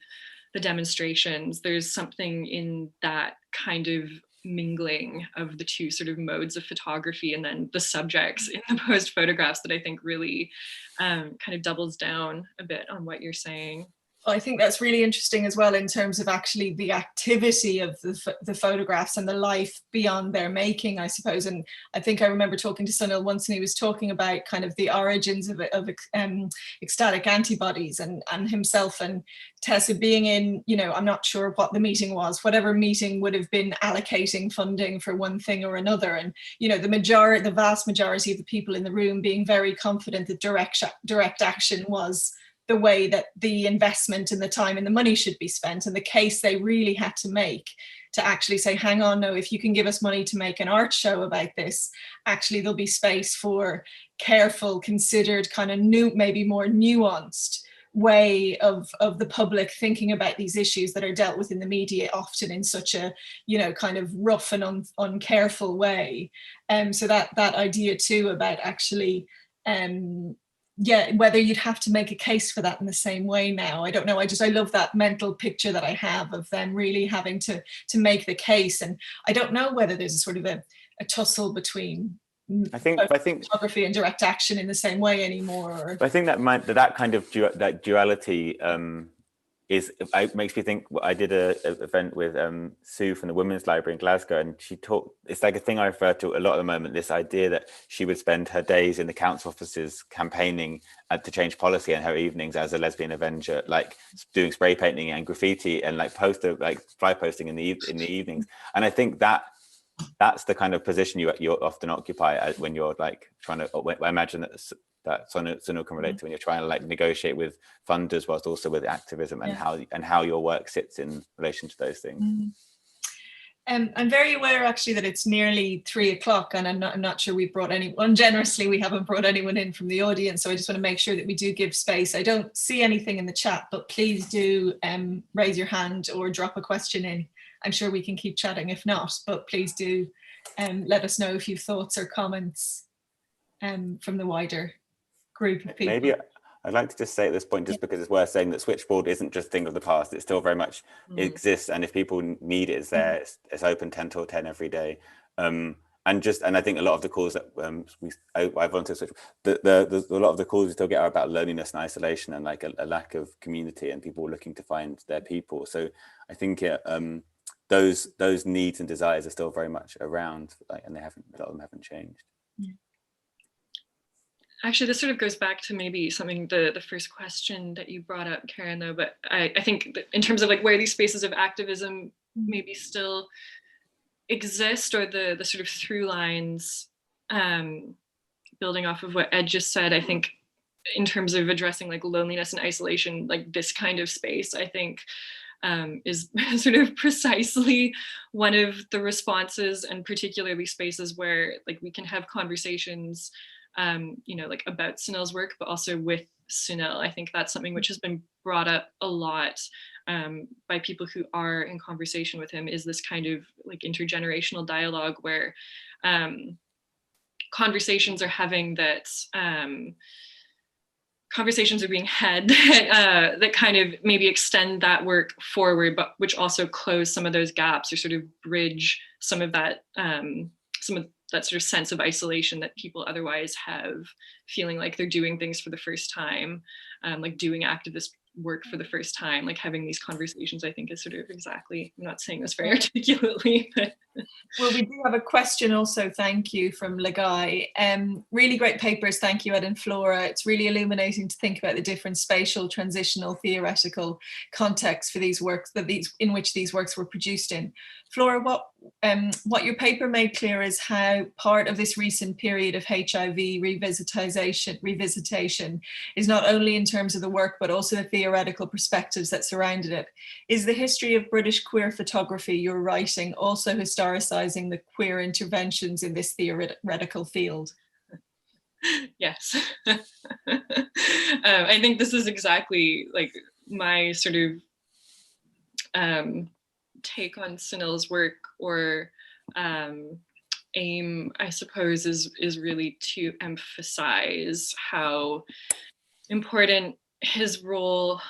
S2: the demonstrations. There's something in that kind of mingling of the two sort of modes of photography and then the subjects in the post photographs that I think really kind of doubles down a bit on what you're saying.
S4: I think that's really interesting as well in terms of actually the activity of the photographs and the life beyond their making, I suppose. And I think I remember talking to Sunil once, and he was talking about kind of the origins of ecstatic antibodies, and himself and Tessa being in, you know, I'm not sure what the meeting was, whatever meeting would have been allocating funding for one thing or another. And, you know, the vast majority of the people in the room being very confident that direct action was the way that the investment and the time and the money should be spent, and the case they really had to make to actually say, hang on, no, if you can give us money to make an art show about this, actually there'll be space for careful, considered, kind of new, maybe more nuanced way of the public thinking about these issues that are dealt with in the media, often in such a, you know, kind of rough and uncareful way. So that idea too about actually yeah, whether you'd have to make a case for that in the same way now, I don't know. I love that mental picture that I have of them really having to make the case. And I don't know whether there's a sort of a tussle between
S3: I think
S4: photography and direct action in the same way anymore.
S3: I think that kind of that duality it makes me think. I did an event with Sue from the Women's Library in Glasgow, and she talked, it's like a thing I refer to a lot at the moment, this idea that she would spend her days in the council offices campaigning to change policy, and her evenings as a lesbian avenger, like doing spray painting and graffiti and like fly posting in the evenings. And I think that's the kind of position you often occupy when you're like trying to, I imagine that Sunil can relate to, when you're trying to like negotiate with funders whilst also with activism, and how your work sits in relation to those things.
S4: I'm very aware actually that it's nearly 3 o'clock, and I'm not sure we've brought anyone, generously we haven't brought anyone in from the audience, so I just want to make sure that we do give space. I don't see anything in the chat, but please do raise your hand or drop a question in. I'm sure we can keep chatting if not, but please do let us know if you've thoughts or comments from the wider group of people.
S3: Maybe I'd like to just say at this point, just because it's worth saying, that Switchboard isn't just a thing of the past. It still very much exists, and if people need it, it's there. It's open 10 till 10 every day. And I think a lot of the calls that I volunteer Switchboard, a lot of the calls we still get are about loneliness and isolation, and like a lack of community, and people looking to find their people. So I think those needs and desires are still very much around, and a lot of them haven't changed.
S2: Actually, this sort of goes back to maybe something, the first question that you brought up, Karen, though, but I think that in terms of like where these spaces of activism maybe still exist, or the sort of through lines, building off of what Ed just said, I think in terms of addressing like loneliness and isolation, like this kind of space, I think is sort of precisely one of the responses, and particularly spaces where like we can have conversations like about Sunil's work, but also with Sunil. I think that's something which has been brought up a lot by people who are in conversation with him, is this kind of like intergenerational dialogue where conversations are being had that kind of maybe extend that work forward, but which also close some of those gaps, or sort of bridge some of that that sort of sense of isolation that people otherwise have, feeling like they're doing things for the first time, like doing activist work for the first time, like having these conversations, I think is sort of exactly, I'm not saying this very articulately, but.
S4: Well, we do have a question also, thank you, from Lagai. Really great papers, thank you, Ed and Flora. It's really illuminating to think about the different spatial, transitional, theoretical contexts for these works, in which these works were produced in. Flora, what your paper made clear is how part of this recent period of HIV revisitation is not only in terms of the work, but also the theoretical perspectives that surrounded it. Is the history of British queer photography you're writing also historicizing the queer interventions in this theoretical field?
S2: Yes. I think this is exactly like my sort of take on Sunil's work, or aim, I suppose, is really to emphasize how important his role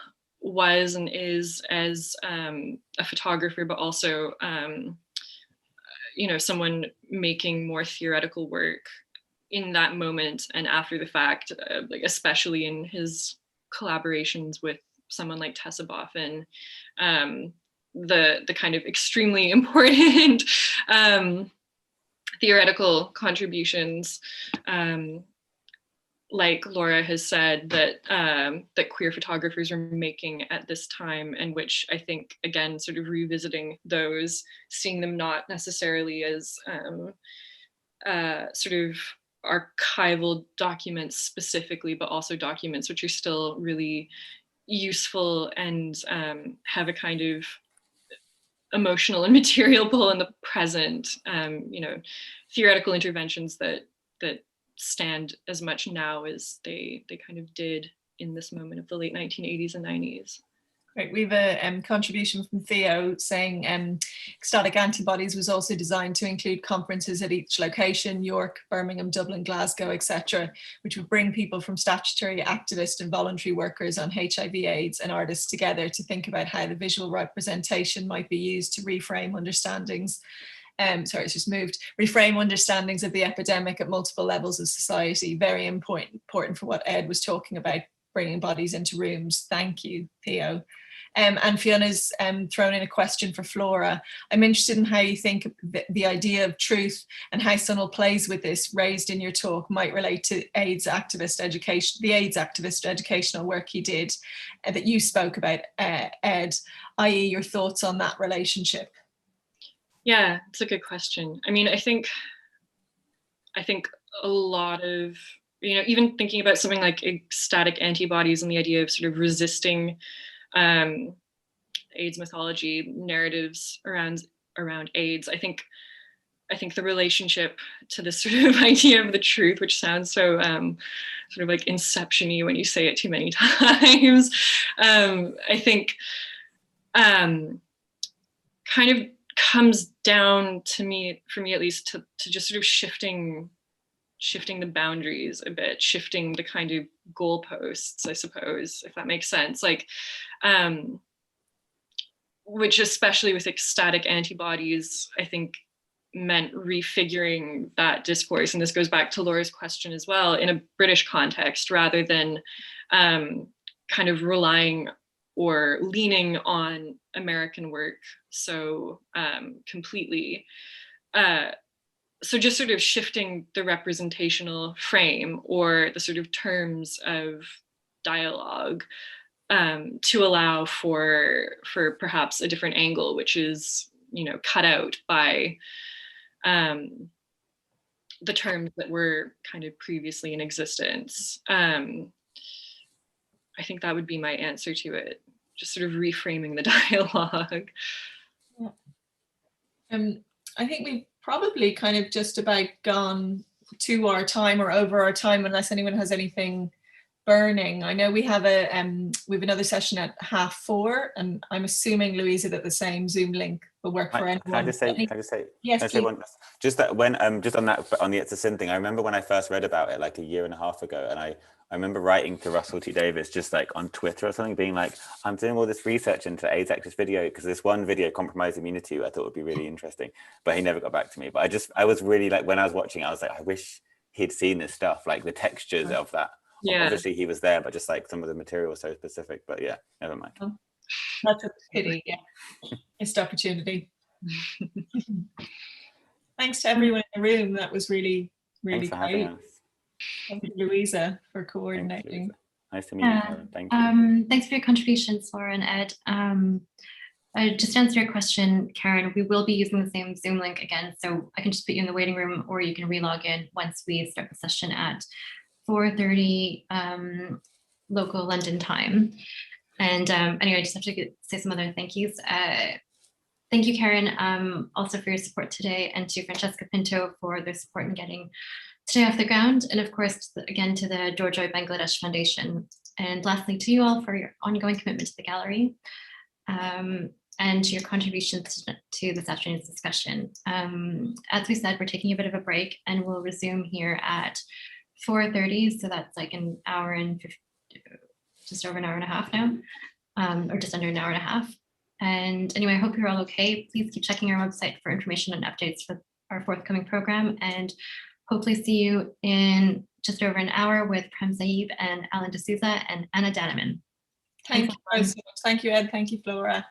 S2: was and is as a photographer, but also someone making more theoretical work in that moment and after the fact, like especially in his collaborations with someone like Tessa Boffin, the kind of extremely important theoretical contributions, like Laura has said, that that queer photographers are making at this time, and which I think, again, sort of revisiting those, seeing them not necessarily as sort of archival documents specifically, but also documents which are still really useful and have a kind of emotional and material pull in the present, you know, theoretical interventions that stand as much now as they kind of did in this moment of the late 1980s and 90s.
S4: Great. We have a contribution from Theo saying Ecstatic Antibodies was also designed to include conferences at each location, York, Birmingham, Dublin, Glasgow, etc., which would bring people from statutory, activist and voluntary workers on HIV/AIDS and artists together to think about how the visual representation might be used to reframe understandings. Sorry, it's just moved. Reframe understandings of the epidemic at multiple levels of society. Very important for what Ed was talking about, bringing bodies into rooms. Thank you, Theo. And Fiona's thrown in a question for Flora. I'm interested in how you think the idea of truth and how Sunil plays with this, raised in your talk, might relate to AIDS activist education, the AIDS activist educational work he did that you spoke about, Ed, i.e. your thoughts on that relationship.
S2: Yeah, it's a good question. I mean, I think a lot of, you know, even thinking about something like ecstatic antibodies and the idea of sort of resisting AIDS mythology narratives around AIDS, I think the relationship to this sort of idea of the truth, which sounds so sort of like Inception-y when you say it too many times, I think kind of comes down to me, for me at least, to just sort of shifting the boundaries a bit, shifting the kind of goalposts, I suppose, if that makes sense. Like, which especially with ecstatic antibodies, I think meant refiguring that discourse. And this goes back to Laura's question as well, in a British context, rather than kind of relying or leaning on American work so completely. So just sort of shifting the representational frame or the sort of terms of dialogue to allow for perhaps a different angle, which is, you know, cut out by the terms that were kind of previously in existence. I think that would be my answer to it. Just sort of reframing the dialogue.
S4: Yeah. I think we've probably kind of just about gone to our time or over our time, unless anyone has anything burning. I know we have another session at 4:30, and I'm assuming, Louisa, that the same Zoom link will work for anyone.
S3: Can I just say
S4: yes,
S3: can I say one, just that when just on the It's a Sin thing, I remember when I first read about it like a year and a half ago, and I remember writing to Russell T Davies just like on Twitter or something, being like, I'm doing all this research into AIDS activist video because this one video, Compromised Immunity, I thought would be really interesting, but he never got back to me. But I was really like, when I was watching it, I was like, I wish he'd seen this stuff, like the textures of that. Yeah. Obviously he was there, but just like some of the material was so specific. But yeah, never mind.
S4: Oh, that's a pity. Yeah, missed opportunity. Thanks to everyone in the room. That was really
S3: Thanks for having us.
S4: Thank you, Louisa, for coordinating.
S3: Nice to meet you, Karen. Thank you.
S1: Thanks for your contributions, Laura and Ed. Just to answer your question, Karen, we will be using the same Zoom link again, so I can just put you in the waiting room, or you can relog in once we start the session at 4:30 local London time. And anyway, I just have to say some other thank yous. Thank you, Karen, also for your support today, and to Francesca Pinto for their support in getting today off the ground. And of course, again, to the Durjoy Bangladesh Foundation. And lastly, to you all for your ongoing commitment to the gallery and to your contributions to this afternoon's discussion. As we said, we're taking a bit of a break and we'll resume here at 4:30. So that's like an hour and just over an hour and a half now, or just under an hour and a half. And anyway, I hope you're all okay. Please keep checking our website for information and updates for our forthcoming program, and hopefully see you in just over an hour with Prem, Sahib, and Allan DeSouza and Anna Danneman.
S4: Thank you both so much. Thank you, Ed. Thank you, Flora.